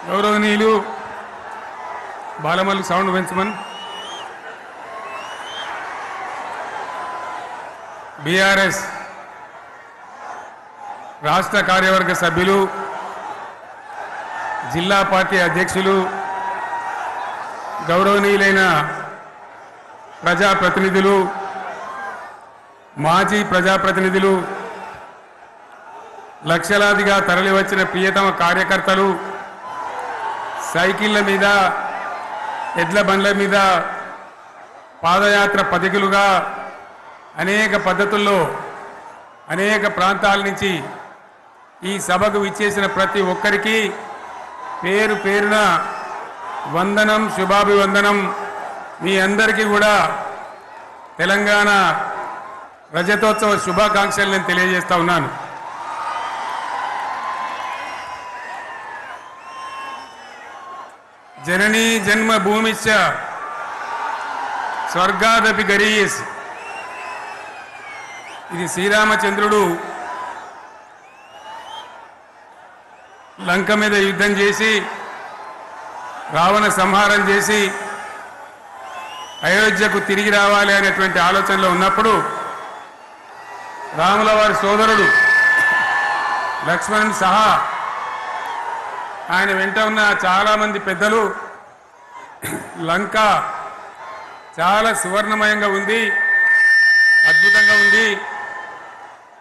గౌరవనీయులు Balamalli sound పెంచమన్ BRS రాష్ట్ర కార్యవర్గ సభ్యులు జిల్లా పార్టీ అధ్యక్షులు గౌరవనీయులైన ప్రజాప్రతినిధులు మాజీ ప్రజాప్రతినిధులు లక్షలాదిగా తరలివచ్చిన ప్రియతమ కార్యకర్తలు సైకిళ్ల మీద ఎడ్ల బండ్ల మీద పాదయాత్ర పథికులుగా అనేక పద్ధతుల్లో అనేక ప్రాంతాల నుంచి ఈ సభకు విచ్చేసిన ప్రతి ఒక్కరికి పేరు పేరున వందనం శుభాభివందనం. మీ అందరికీ కూడా తెలంగాణ రజతోత్సవ శుభాకాంక్షలు నేను తెలియజేస్తా ఉన్నాను. జననీ జన్మభూమిశ్చ స్వర్గాదపి గరీయసి. ఇది శ్రీరామచంద్రుడు లంక మీద యుద్ధం చేసి రావణ సంహారం చేసి అయోధ్యకు తిరిగి రావాలి అనేటువంటి ఆలోచనలో ఉన్నప్పుడు రాముల వారి సోదరుడు లక్ష్మణుని సహా ఆయన వెంట ఉన్న చాలామంది పెద్దలు లంక చాలా సువర్ణమయంగా ఉంది, అద్భుతంగా ఉంది,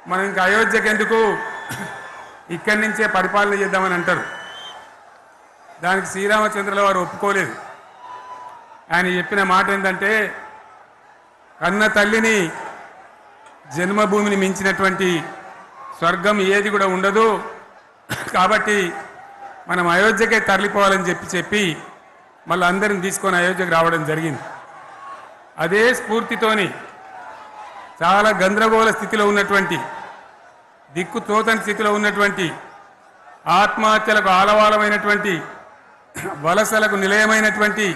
మనం ఇంకా అయోధ్యకు ఎందుకు ఇక్కడి నుంచే పరిపాలన చేద్దామని అంటారు. దానికి శ్రీరామచంద్రుల వారు ఒప్పుకోలేదు. ఆయన చెప్పిన మాట ఏంటంటే, కన్న తల్లిని జన్మభూమిని మించినటువంటి స్వర్గం ఏది కూడా ఉండదు, కాబట్టి మనం అయోధ్యకే తరలిపోవాలని చెప్పి మళ్ళీ అందరిని తీసుకొని అయోధ్యకు రావడం జరిగింది. అదే స్ఫూర్తితోని చాలా గందరగోళ స్థితిలో ఉన్నటువంటి, దిక్కు తోతని స్థితిలో ఉన్నటువంటి, ఆత్మహత్యలకు ఆలవాలమైనటువంటి, వలసలకు నిలయమైనటువంటి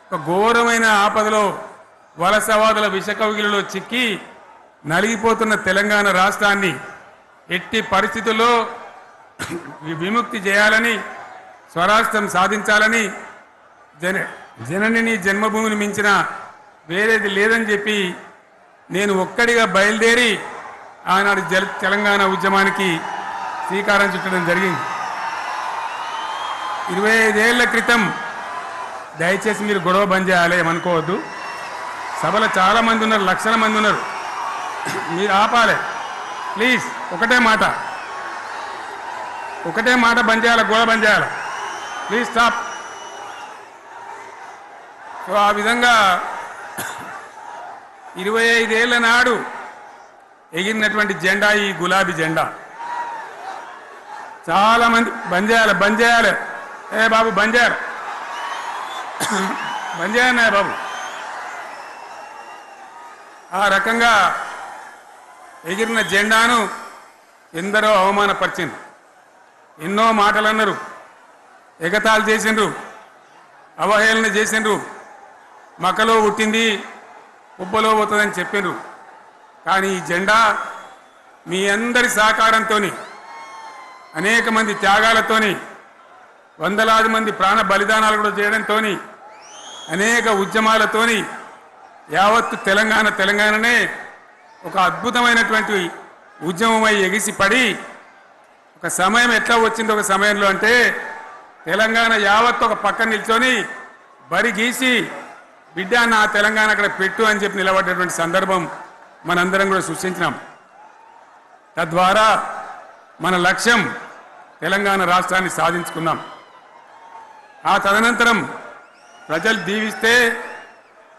ఒక ఘోరమైన ఆపదలో వలసవాదుల విషకౌగిలిలో చిక్కి నలిగిపోతున్న తెలంగాణ రాష్ట్రాన్ని ఎట్టి పరిస్థితుల్లో విముక్తి చేయాలని, స్వరాష్ట్రం సాధించాలని, జననిని జన్మభూమిని మించిన వేరేది లేదని చెప్పి నేను ఒక్కడిగా బయలుదేరి ఆనాడు తెలంగాణ ఉద్యమానికి శ్రీకారం చుట్టడం జరిగింది. 25 ఏళ్ల క్రితం, దయచేసి మీరు గొడవ బంద్ చేయాలి ఏమనుకోవద్దు, సభలో చాలామంది ఉన్నారు, లక్షల మంది ఉన్నారు, మీరు ఆపాలి ప్లీజ్. ఒకటే మాట బంద్ చేయాలి, గొడవ బంద్ చేయాలి, ప్లీజ్ స్టాప్. సో ఆ విధంగా 25 ఏళ్ల నాడు ఎగిరినటువంటి జెండా ఈ గులాబీ జెండా. చాలామంది బంద్ చేయాలి, ఏ బాబు బంద్ చేయాలి బాబు. ఆ రకంగా ఎగిరిన జెండాను ఎందరో అవమానపరిచింది, ఎన్నో మాటలు అన్నారు, ఎగతాళి చేసిండ్రు, అవహేళన చేసిండ్రు, మకలో పుట్టింది ఉబ్బలో పోతుందని చెప్పిండ్రు. కానీ ఈ జెండా మీ అందరి సహకారంతో, అనేక మంది త్యాగాలతోని, వందలాది మంది ప్రాణ బలిదానాలు కూడా చేయడంతో, అనేక ఉద్యమాలతోని యావత్తు తెలంగాణనే ఒక అద్భుతమైనటువంటి ఉద్యమమై ఎగిసిపడి, ఒక సమయం ఎట్లా వచ్చింది, ఒక సమయంలో అంటే తెలంగాణ యావత్తు ఒక పక్కన నిల్చొని బరి గీసి బిడ్డ నా తెలంగాణ అక్కడ పెట్టు అని చెప్పి నిలబడ్డటువంటి సందర్భం మనందరం కూడా సృష్టించినాం. తద్వారా మన లక్ష్యం తెలంగాణ రాష్ట్రాన్ని సాధించుకున్నాం. ఆ తదనంతరం ప్రజలు దీవిస్తే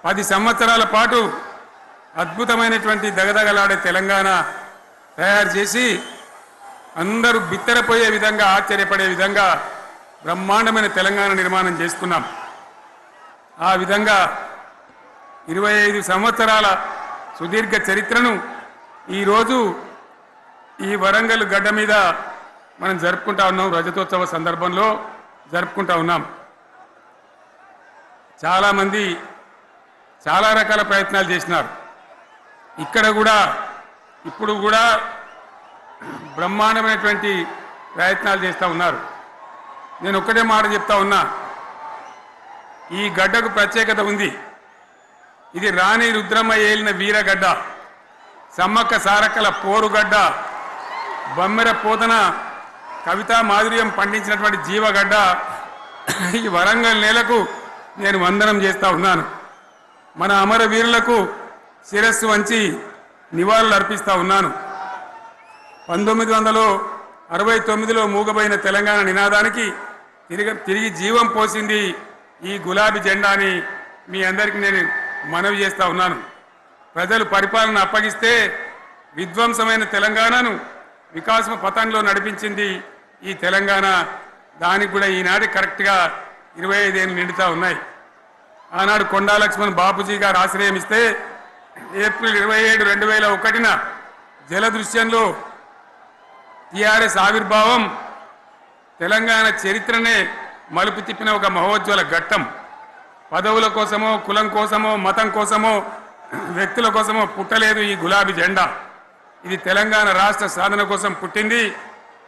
10 సంవత్సరాల పాటు అద్భుతమైనటువంటి దగదగలాడే తెలంగాణ తయారు చేసి అందరూ బిత్తరపోయే విధంగా, ఆశ్చర్యపడే విధంగా బ్రహ్మాండమైన తెలంగాణ నిర్మాణం చేసుకున్నాం. ఆ విధంగా 25 సంవత్సరాల సుదీర్ఘ చరిత్రను ఈరోజు ఈ వరంగల్ గడ్డ మీద మనం జరుపుకుంటా ఉన్నాం, రజతోత్సవ సందర్భంలో జరుపుకుంటా ఉన్నాం. చాలామంది చాలా రకాల ప్రయత్నాలు చేసినారు. ఇక్కడ కూడా ఇప్పుడు కూడా బ్రహ్మాండమైనటువంటి ప్రయత్నాలు చేస్తూ ఉన్నారు. నేను ఒక్కటే మాట చెప్తా ఉన్నా, ఈ గడ్డకు ప్రత్యేకత ఉంది. ఇది రాణి రుద్రమ్మ ఏలిన వీరగడ్డ, సమ్మక్క సారక్కల పోరుగడ్డ, బొమ్మెర పోతన కవితా మాధుర్యం పండించినటువంటి జీవగడ్డ. ఈ వరంగల్ నేలకు నేను వందనం చేస్తా ఉన్నాను. మన అమరవీరులకు శిరస్సు వంచి నివాళులు అర్పిస్తా ఉన్నాను. 1969లో మూగబోయిన తెలంగాణ నినాదానికి తిరిగి జీవం పోసింది ఈ గులాబీ జెండా అని మీ అందరికీ నేను మనవి చేస్తా ఉన్నాను. ప్రజలు పరిపాలన అప్పగిస్తే విధ్వంసమైన తెలంగాణను వికాసం పథంలో నడిపించింది ఈ తెలంగాణ. దానికి కూడా ఈనాడు కరెక్ట్గా 25 ఏళ్ళు నిండుతా ఉన్నాయి. ఆనాడు కొండా లక్ష్మణ్ బాపూజీ గారు ఆశ్రయం ఇస్తే ఏప్రిల్ 27, 2001న జలదృశ్యంలో టీఆర్ఎస్ ఆవిర్భావం తెలంగాణ చరిత్రనే మలుపు తిప్పిన ఒక మహోజ్వల ఘట్టం. పదవుల కోసమో, కులం కోసమో, మతం కోసమో, వ్యక్తుల కోసమో పుట్టలేదు ఈ గులాబీ జెండా. ఇది తెలంగాణ రాష్ట్ర సాధన కోసం పుట్టింది.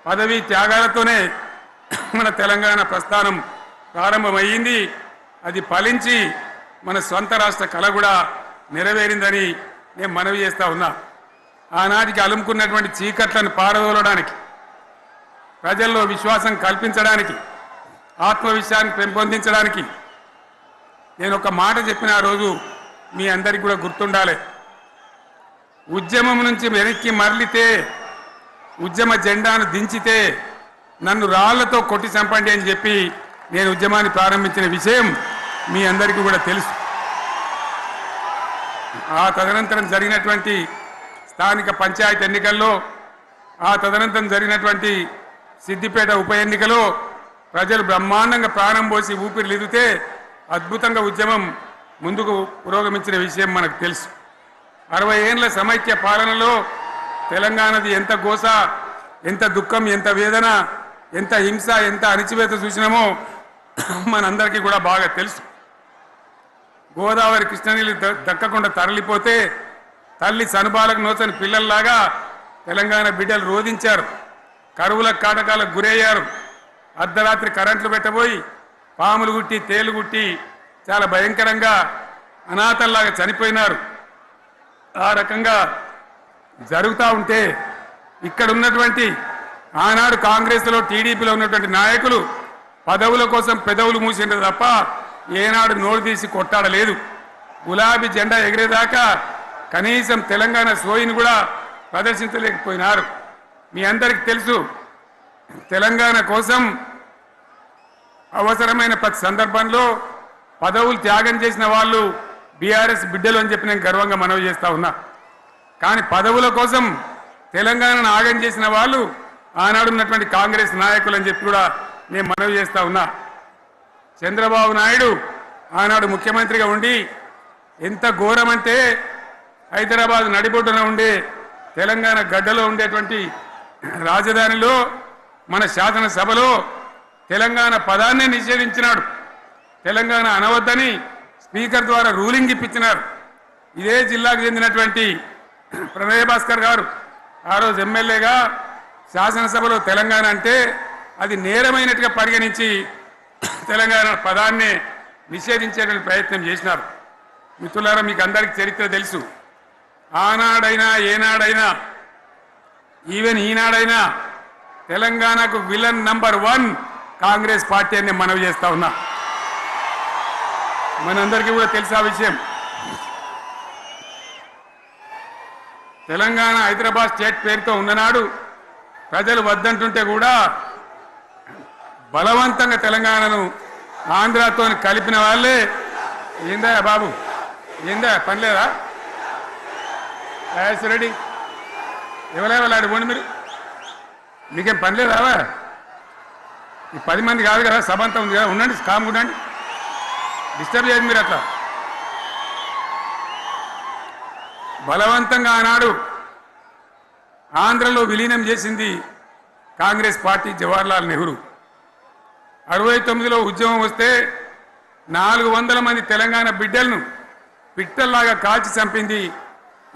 పదవీ త్యాగాలతోనే మన తెలంగాణ ప్రస్థానం ప్రారంభమయ్యింది. అది ఫలించి మన సొంత రాష్ట్ర కళ కూడా నెరవేరిందని నేను మనవి చేస్తా ఉన్నా. ఆనాటికి అలుముకున్నటువంటి చీకట్లను పారదోలడానికి, ప్రజల్లో విశ్వాసం కల్పించడానికి, ఆత్మవిశ్వాసాన్ని పెంపొందించడానికి నేను ఒక మాట చెప్పిన ఆ రోజు మీ అందరికీ కూడా గుర్తుండాలి. ఉద్యమం నుంచి వెనక్కి మరలితే, ఉద్యమ జెండాను దించితే నన్ను రాళ్లతో కొట్టి చంపండి అని చెప్పి నేను ఉద్యమాన్ని ప్రారంభించిన విషయం మీ అందరికీ కూడా తెలుసు. ఆ తదనంతరం జరిగినటువంటి స్థానిక పంచాయతీ ఎన్నికల్లో, ఆ తదనంతరం జరిగినటువంటి సిద్దిపేట ఉప ఎన్నికలో ప్రజలు బ్రహ్మాండంగా ప్రాణం పోసి ఊపిరిలిదితే అద్భుతంగా ఉద్యమం ముందుకు పురోగమించిన విషయం మనకు తెలుసు. 60 ఏళ్ల సమైక్య పాలనలో తెలంగాణది ఎంత గోస, ఎంత దుఃఖం, ఎంత వేదన, ఎంత హింస, ఎంత అణిచివేత చూసినామో మనందరికీ కూడా బాగా తెలుసు. గోదావరి కృష్ణనీళ్ళు దక్కకుండా తరలిపోతే తల్లి సనుబాలకు నోచని పిల్లల్లాగా తెలంగాణ బిడ్డలు రోధించారు. కరువుల కాటకాలకు గురయ్యారు. అర్ధరాత్రి కరెంట్లు పెట్టబోయి పాములు గుట్టి, తేలు గుట్టి చాలా భయంకరంగా అనాథల్లాగా చనిపోయినారు. ఆ రకంగా జరుగుతూ ఉంటే ఇక్కడ ఉన్నటువంటి ఆనాడు కాంగ్రెస్లో, టీడీపీలో ఉన్నటువంటి నాయకులు పదవుల కోసం పెదవులు మూసిండ్రు తప్ప ఏనాడు నోరు తీసి కొట్టాడలేదు. గులాబీ జెండా ఎగిరేదాకా కనీసం తెలంగాణ సోయిని కూడా ప్రదర్శించలేకపోయినారు. మీ అందరికీ తెలుసు, తెలంగాణ కోసం అవసరమైన ప్రతి సందర్భంలో పదవులు త్యాగం చేసిన వాళ్ళు బీఆర్ఎస్ బిడ్డలు అని చెప్పి నేను గర్వంగా మనవి చేస్తా ఉన్నా. కానీ పదవుల కోసం తెలంగాణను ఆగం చేసిన వాళ్ళు ఆనాడు ఉన్నటువంటి కాంగ్రెస్ నాయకులు అని చెప్పి కూడా నేను మనవి చేస్తా ఉన్నా. చంద్రబాబు నాయుడు ఆనాడు ముఖ్యమంత్రిగా ఉండి ఎంత ఘోరమంటే హైదరాబాద్ నడిబొడ్డున ఉండే తెలంగాణ గడ్డలో ఉండేటువంటి రాజధానిలో మన శాసనసభలో తెలంగాణ పదాన్ని నిషేధించినాడు. తెలంగాణ అనవద్దని స్పీకర్ ద్వారా రూలింగ్ ఇప్పించినారు. ఇదే జిల్లాకు చెందినటువంటి ప్రణయ్ భాస్కర్ గారు ఆ రోజు ఎమ్మెల్యేగా శాసనసభలో తెలంగాణ అంటే అది నేరమైనట్టుగా పరిగణించి తెలంగాణ పదాన్ని నిషేధించేటువంటి ప్రయత్నం చేసినారు. మిత్రులారా, మీకు అందరికీ చరిత్ర తెలుసు. ఆనాడైనా, ఏనాడైనా, ఈవెన్ ఈనాడైనా తెలంగాణకు విలన్ నంబర్ 1 కాంగ్రెస్ పార్టీ అని మనవి చేస్తా ఉన్నా. మనందరికీ కూడా తెలుసు ఆ విషయం. తెలంగాణ హైదరాబాద్ స్టేట్ పేరుతో ఉన్ననాడు ప్రజలు వద్దంటుంటే కూడా బలవంతంగా తెలంగాణను ఆంధ్రాతో కలిపిన వాళ్ళే. ఏందా బాబు, ఏందా పనిలేదా? రెడ్డి ఎవరెవరు పోండి, మీకేం పనిలేదా? ఈ 10 మంది కాదు కదా, సభ అంతా ఉంది కదా, ఉండండి, కామ్ ఉండండి, డిస్టర్బ్ చేయదు మీరు. అట్లా బలవంతంగా ఆనాడు ఆంధ్రలో విలీనం చేసింది కాంగ్రెస్ పార్టీ, జవహర్లాల్ నెహ్రూ. 69లో ఉద్యమం వస్తే 400 మంది తెలంగాణ బిడ్డలను పిట్టల్లాగా కాల్చి చంపింది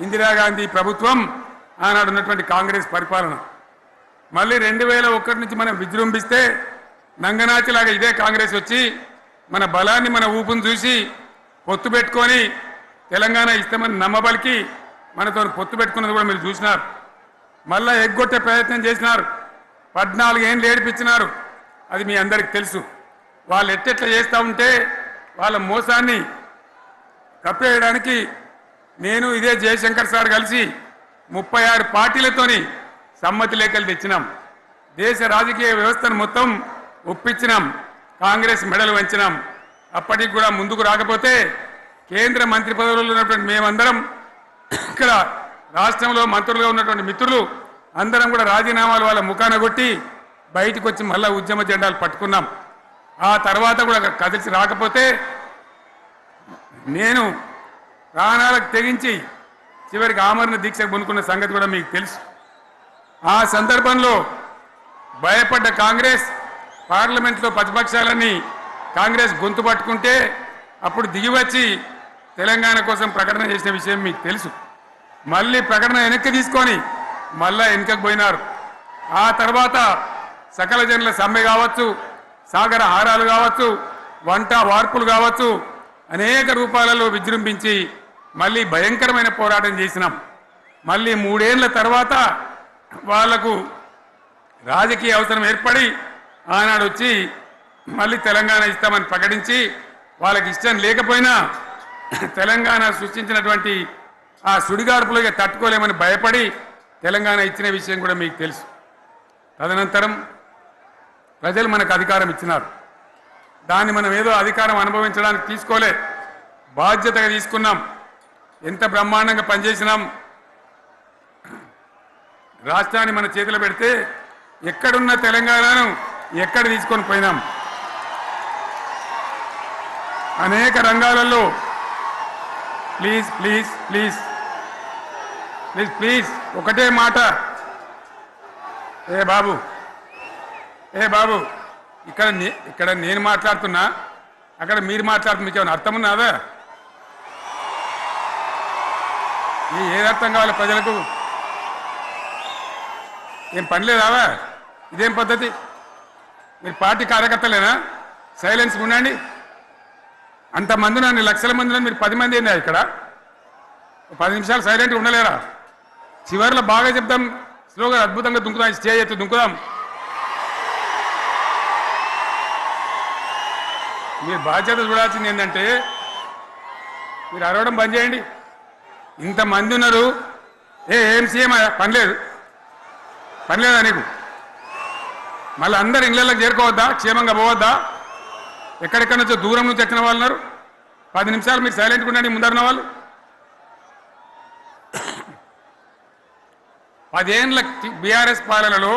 ఇందిరాగాంధీ ప్రభుత్వం, ఆనాడు ఉన్నటువంటి కాంగ్రెస్ పరిపాలన. మళ్ళీ 2001 నుంచి మనం విజృంభిస్తే నంగనాచిలాగా ఇదే కాంగ్రెస్ వచ్చి మన బలాన్ని మన ఊపును చూసి పొత్తు పెట్టుకొని తెలంగాణ ఇస్తామని నమ్మబలికి మనతో పొత్తు పెట్టుకున్నది కూడా మీరు చూసినారు. మళ్ళా ఎగ్గొట్టే ప్రయత్నం చేసినారు. 14 ఏళ్ళు ఏడిపించినారు. అది మీ అందరికి తెలుసు. వాళ్ళు ఎట్టెట్లా చేస్తూ ఉంటే వాళ్ళ మోసాన్ని కప్పేయడానికి నేను ఇదే జయశంకర్ సార్ కలిసి 36 పార్టీలతోని సమ్మతి లేఖలు తెచ్చినాం. దేశ రాజకీయ వ్యవస్థను మొత్తం ఒప్పించినాం. కాంగ్రెస్ మెడలు వంచినాం. అప్పటికి కూడా ముందుకు రాకపోతే కేంద్ర మంత్రి పదవుల్లో ఉన్నటువంటి మేమందరం ఇక్కడ రాష్ట్రంలో మంత్రులుగా ఉన్నటువంటి మిత్రులు అందరం కూడా రాజీనామాలు వాళ్ళ ముఖాన కొట్టి బయటకు వచ్చి మళ్ళా ఉద్యమ జెండాలు పట్టుకున్నాం. ఆ తర్వాత కూడా కదిలిసి రాకపోతే నేను ప్రాణాలకు తెగించి చివరికి ఆమరణ దీక్షకు పొందుకున్న సంగతి కూడా మీకు తెలుసు. ఆ సందర్భంలో భయపడ్డ కాంగ్రెస్ పార్లమెంట్లో ప్రతిపక్షాలన్నీ కాంగ్రెస్ గొంతు పట్టుకుంటే అప్పుడు దిగివచ్చి తెలంగాణ కోసం ప్రకటన చేసిన విషయం మీకు తెలుసు. మళ్ళీ ప్రకటన వెనక్కి తీసుకొని మళ్ళా వెనుకకు పోయినారు. ఆ తర్వాత సకల జనుల సమ్మె కావచ్చు, సాగర హారాలు కావచ్చు, వంట వార్పులు కావచ్చు, అనేక రూపాలలో విజృంభించి మళ్ళీ భయంకరమైన పోరాటం చేసినాం. మళ్ళీ 3 ఏళ్ల తర్వాత వాళ్లకు రాజకీయ అవసరం ఏర్పడి ఆనాడు వచ్చి మళ్ళీ తెలంగాణ ఇస్తామని ప్రకటించి వాళ్ళకి ఇష్టం లేకపోయినా తెలంగాణ సృష్టించినటువంటి ఆ సుడిగాడుపులుగా తట్టుకోలేమని భయపడి తెలంగాణ ఇచ్చిన విషయం కూడా మీకు తెలుసు. తదనంతరం ప్రజలు మనకు అధికారం ఇచ్చినారు. దాన్ని మనం ఏదో అధికారం అనుభవించడానికి తీసుకోలే, బాధ్యతగా తీసుకున్నాం. ఎంత బ్రహ్మాండంగా పనిచేసినాం. రాష్ట్రాన్ని మన చేతిలో పెడితే ఎక్కడున్న తెలంగాణను ఎక్కడ తీసుకొని పోయినాం. అనేక రంగాలలో please please please please please ఒకటే మాట. ఏ బాబు ఇక్కడ నేను మాట్లాడుతున్నా, అక్కడ మీరు మాట్లాడుతున్నా, మీకు ఏమైనా అర్థం ఉన్నదా? ఏది అర్థం కావాలి ప్రజలకు? ఏం పని లేదావా? ఇదేం పద్ధతి? మీరు పార్టీ కార్యకర్తలేనా? సైలెన్స్ ఉండండి. అంతమంది నన్ను లక్షల మంది మీరు 10 మంది ఏందా ఇక్కడ? 10 నిమిషాలు సైలెంట్గా ఉండలేరా? చివరిలో బాగా చెప్తాం, స్లోగా అద్భుతంగా దుంకుదాం, స్టేజ్ ఎత్తు దుంకుదాం. మీరు బాధ్యత చూడాల్సింది ఏంటంటే మీరు అరవడం బంద్ చేయండి. ఇంతమంది ఉన్నారు. ఏం సీఎం పనిలేదా నీకు? మళ్ళీ అందరు ఇళ్ళకి చేరుకోవద్దా? క్షేమంగా పోవద్దా? ఎక్కడెక్కడి నుంచో దూరం నుంచి వచ్చిన వాళ్ళు ఉన్నారు. 10 నిమిషాలు మీరు సైలెంట్గా ఉండండి. ముందరున్న వాళ్ళు 10 ఏళ్ళ బీఆర్ఎస్ పాలనలో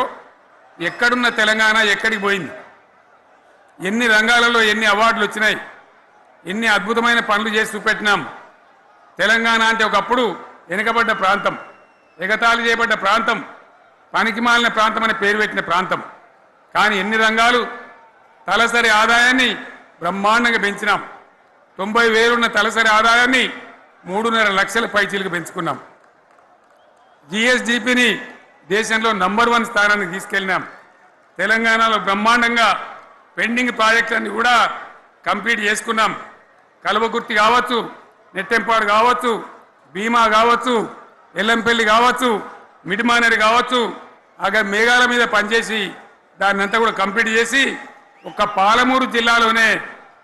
ఎక్కడున్న తెలంగాణ ఎక్కడికి పోయింది? ఎన్ని రంగాలలో ఎన్ని అవార్డులు వచ్చినాయి? ఎన్ని అద్భుతమైన పనులు చేసి చూపెట్టినాం. తెలంగాణ అంటే ఒకప్పుడు వెనుకబడ్డ ప్రాంతం, ఎగతాళి చేయబడ్డ ప్రాంతం, పనికి మాలిన ప్రాంతం అనే పేరు పెట్టిన ప్రాంతం. కానీ ఎన్ని రంగాలు, తలసరి ఆదాయాన్ని బ్రహ్మాండంగా పెంచినాం. 90,000 ఉన్న తలసరి ఆదాయాన్ని 3.5 లక్షల పైచీలకు పెంచుకున్నాం. జిఎస్డిపిని దేశంలో నంబర్ 1 స్థానానికి తీసుకెళ్ళినాం. తెలంగాణలో బ్రహ్మాండంగా పెండింగ్ ప్రాజెక్టులన్నీ కూడా కంప్లీట్ చేసుకున్నాం. కల్వకుర్తి కావచ్చు, నెట్టెంపాడు కావచ్చు, భీమా కావచ్చు, ఎల్లంపల్లి కావచ్చు, మిడిమానేరు కావచ్చు, అక్కడ మేఘాల మీద పనిచేసి దాన్ని అంతా కూడా కంప్లీట్ చేసి ఒక్క పాలమూరు జిల్లాలోనే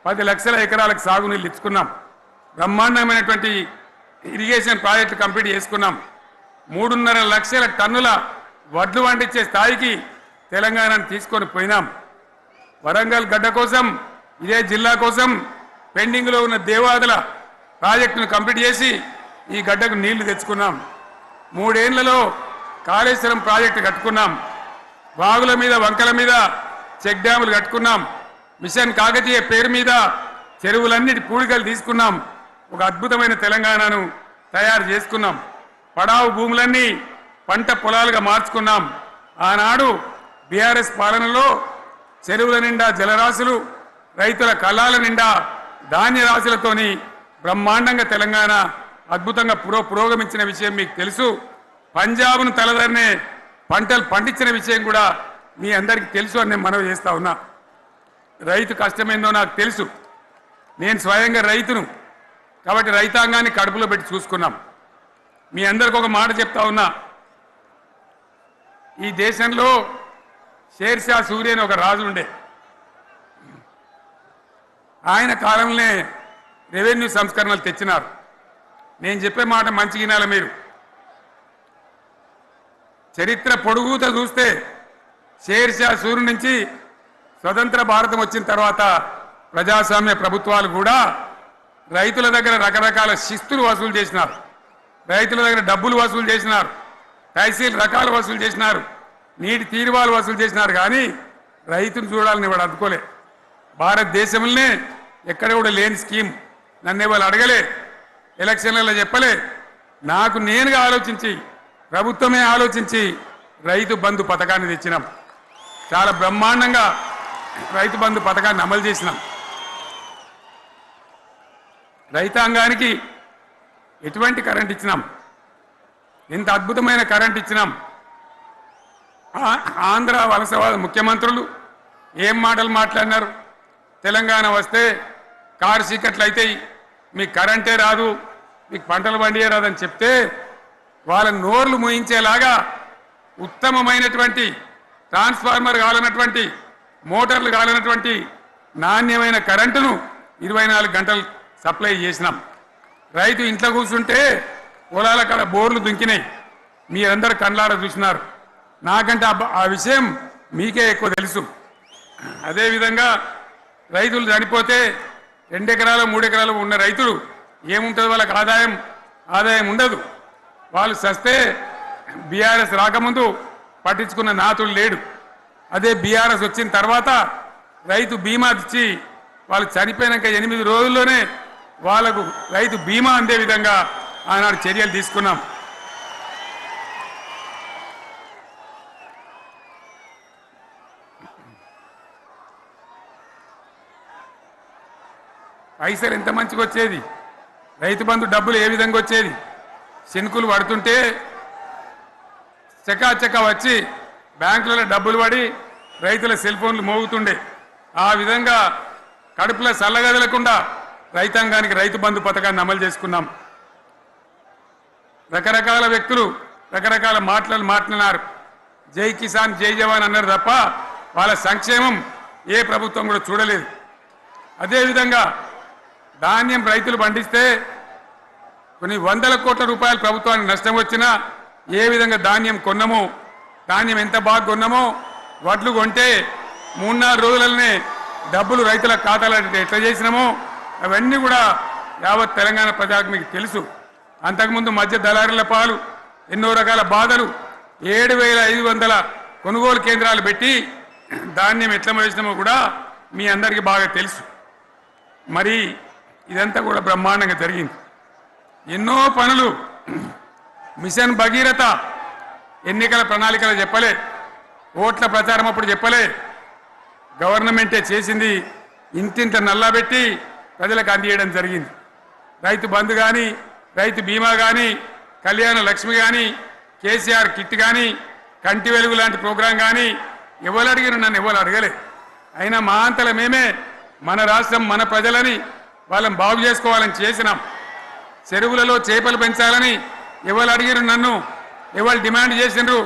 10 లక్షల ఎకరాలకు సాగునీళ్ళు ఇచ్చుకున్నాం. బ్రహ్మాండమైనటువంటి ఇరిగేషన్ ప్రాజెక్టు కంప్లీట్ చేసుకున్నాం. 3.5 లక్షల టన్నుల వడ్లు పండించే స్థాయికి తెలంగాణను తీసుకొని పోయినాం. వరంగల్ గడ్డ కోసం, ఇదే జిల్లా కోసం పెండింగ్లో ఉన్న దేవాదుల ప్రాజెక్టును కంప్లీట్ చేసి ఈ గడ్డకు నీళ్లు తెచ్చుకున్నాం. 3 ఏళ్లలో కాళేశ్వరం ప్రాజెక్టు కట్టుకున్నాం. వాగుల మీద, వంకల మీద చెక్ డ్యాములు కట్టుకున్నాం. మిషన్ కాకతీయ పేరు మీద చెరువులన్నిటి పూడికలు తీసుకున్నాం. ఒక అద్భుతమైన తెలంగాణను తయారు చేసుకున్నాం. పడావు భూములన్నీ పంట పొలాలుగా మార్చుకున్నాం. ఆనాడు బీఆర్ఎస్ పాలనలో చెరువుల నిండా జలరాశులు, రైతుల కళ్ళాల నిండా ధాన్య రాశులతోని బ్రహ్మాండంగా తెలంగాణ అద్భుతంగా పురోగమించిన విషయం మీకు తెలుసు. పంజాబ్ను తలదన్నే పంటలు పండించిన విషయం కూడా మీ అందరికీ తెలుసు అని నేను మనవి చేస్తా ఉన్నా. రైతు కష్టమేందో నాకు తెలుసు. నేను స్వయంగా రైతును కాబట్టి రైతాంగాన్ని కడుపులో పెట్టి చూసుకున్నాం. మీ అందరికి ఒక మాట చెప్తా ఉన్నా, ఈ దేశంలో షేర్షా సూరి అని ఒక రాజు ఉండే. ఆయన కాలంలోనే రెవెన్యూ సంస్కరణలు తెచ్చినారు. నేను చెప్పే మాట మంచి వినాలి మీరు. చరిత్ర పొడుగుతో చూస్తే షేర్షా సూరి నుంచి స్వతంత్ర భారతం వచ్చిన తర్వాత ప్రజాస్వామ్య ప్రభుత్వాలు కూడా రైతుల దగ్గర రకరకాల శిస్తులు వసూలు చేసినారు, రైతుల దగ్గర డబ్బులు వసూలు చేసినారు, తహసీల్ రకాలు వసూలు చేసినారు, నీటి తీరువాలు వసూలు చేసినారు. కానీ రైతును చూడాలని వాడు అందుకోలే. భారతదేశంలోనే ఎక్కడ కూడా లేని స్కీమ్. నన్ను వాళ్ళు అడగలే, ఎలక్షన్లలో చెప్పలే. నాకు నేనుగా ఆలోచించి ప్రభుత్వమే ఆలోచించి రైతు బంధు పథకాన్ని తెచ్చినాం. చాలా బ్రహ్మాండంగా రైతు బంధు పథకాన్ని అమలు చేసినాం. రైతాంగానికి ఎటువంటి కరెంట్ ఇచ్చినాం, ఎంత అద్భుతమైన కరెంట్ ఇచ్చినాం. ఆంధ్ర వలసవాద ముఖ్యమంత్రులు ఏం మాటలు మాట్లాడినారు. తెలంగాణ వస్తే కారు చీకట్లు అవుతాయి, మీకు కరెంటే రాదు, మీకు పంటలు పండియే రాదని చెప్తే వాళ్ళ నోర్లు మూయించేలాగా ఉత్తమమైనటువంటి ట్రాన్స్ఫార్మర్ కావాలన్నటువంటి మోటార్లు కావాలన్నటువంటి నాణ్యమైన కరెంటును 24 గంటలు సప్లై చేసినాం. రైతు ఇంట్లో కూర్చుంటే పొలాల కాడ బోర్లు దుంకినాయి. మీరందరూ కళ్ళారా చూసినారు. నాకంటే ఆ విషయం మీకే ఎక్కువ తెలుసు. అదేవిధంగా రైతులు చనిపోతే 2 ఎకరాలు 3 ఎకరాలు ఉన్న రైతులు ఏముంటుంది, వాళ్ళకి ఆదాయం ఉండదు. వాళ్ళు సస్తే బీఆర్ఎస్ రాకముందు పట్టించుకున్న నాతులు లేడు. అదే బీఆర్ఎస్ వచ్చిన తర్వాత రైతు బీమా ఇచ్చి వాళ్ళు చనిపోయినాక 8 రోజుల్లోనే వాళ్లకు రైతు బీమా అందే విధంగా ఆనాడు చర్యలు తీసుకున్నాం. పైసలు ఎంత మంచిగా వచ్చేది, రైతు బంధు డబ్బులు ఏ విధంగా వచ్చేది. శనుకులు పడుతుంటే చకాచకా వచ్చి బ్యాంకులలో డబ్బులు పడి రైతుల సెల్ ఫోన్లు మోగుతుండే. ఆ విధంగా కడుపులో చల్లగదలకుండా రైతాంగానికి రైతు బంధు పథకాన్ని అమలు చేసుకున్నాం. రకరకాల వ్యక్తులు రకరకాల మాట్లాడినారు. జై కిసాన్ జై జవాన్ అన్నారు తప్ప వాళ్ళ సంక్షేమం ఏ ప్రభుత్వం కూడా చూడలేదు. అదేవిధంగా ధాన్యం రైతులు పండిస్తే కొన్ని 100 కోట్ల రూపాయలు ప్రభుత్వానికి నష్టం వచ్చినా ఏ విధంగా ధాన్యం కొన్నామో, ధాన్యం ఎంత బాగా కొన్నామో, వడ్లు కొంటే 3-4 రోజులనే డబ్బులు రైతుల ఖాతాలో ఎట్లా చేసినామో అవన్నీ కూడా యావత్ తెలంగాణ ప్రజలకు మీకు తెలుసు. అంతకుముందు మధ్య దళారుల పాలు ఎన్నో రకాల బాధలు, 7,500 కొనుగోలు కేంద్రాలు పెట్టి ధాన్యం ఎట్లా వేసినామో కూడా మీ అందరికీ బాగా తెలుసు. మరి ఇదంతా కూడా బ్రహ్మాండంగా జరిగింది. ఎన్నో పనులు, మిషన్ భగీరథ ఎన్నికల ప్రణాళికలు చెప్పలే, ఓట్ల ప్రచారం అప్పుడు చెప్పలే, గవర్నమెంటే చేసింది. ఇంతింత నల్లబెట్టి ప్రజలకు అందియడం జరిగింది. రైతు బంధు కానీ, రైతు బీమా కానీ, కళ్యాణ లక్ష్మి కానీ, కేసీఆర్ కిట్ కానీ, కంటి వెలుగు లాంటి ప్రోగ్రాం కానీ ఎవరు అడిగిన నన్ను ఎవరు అడగలే. అయినా మా అంతల మేమే మన రాష్ట్రం మన ప్రజలని వాళ్ళని బాగు చేసుకోవాలని చేసినాం. చెరువులలో చేపలు పెంచాలని ఎవరు అడిగిరు నన్ను, ఎవరు డిమాండ్ చేసినారు,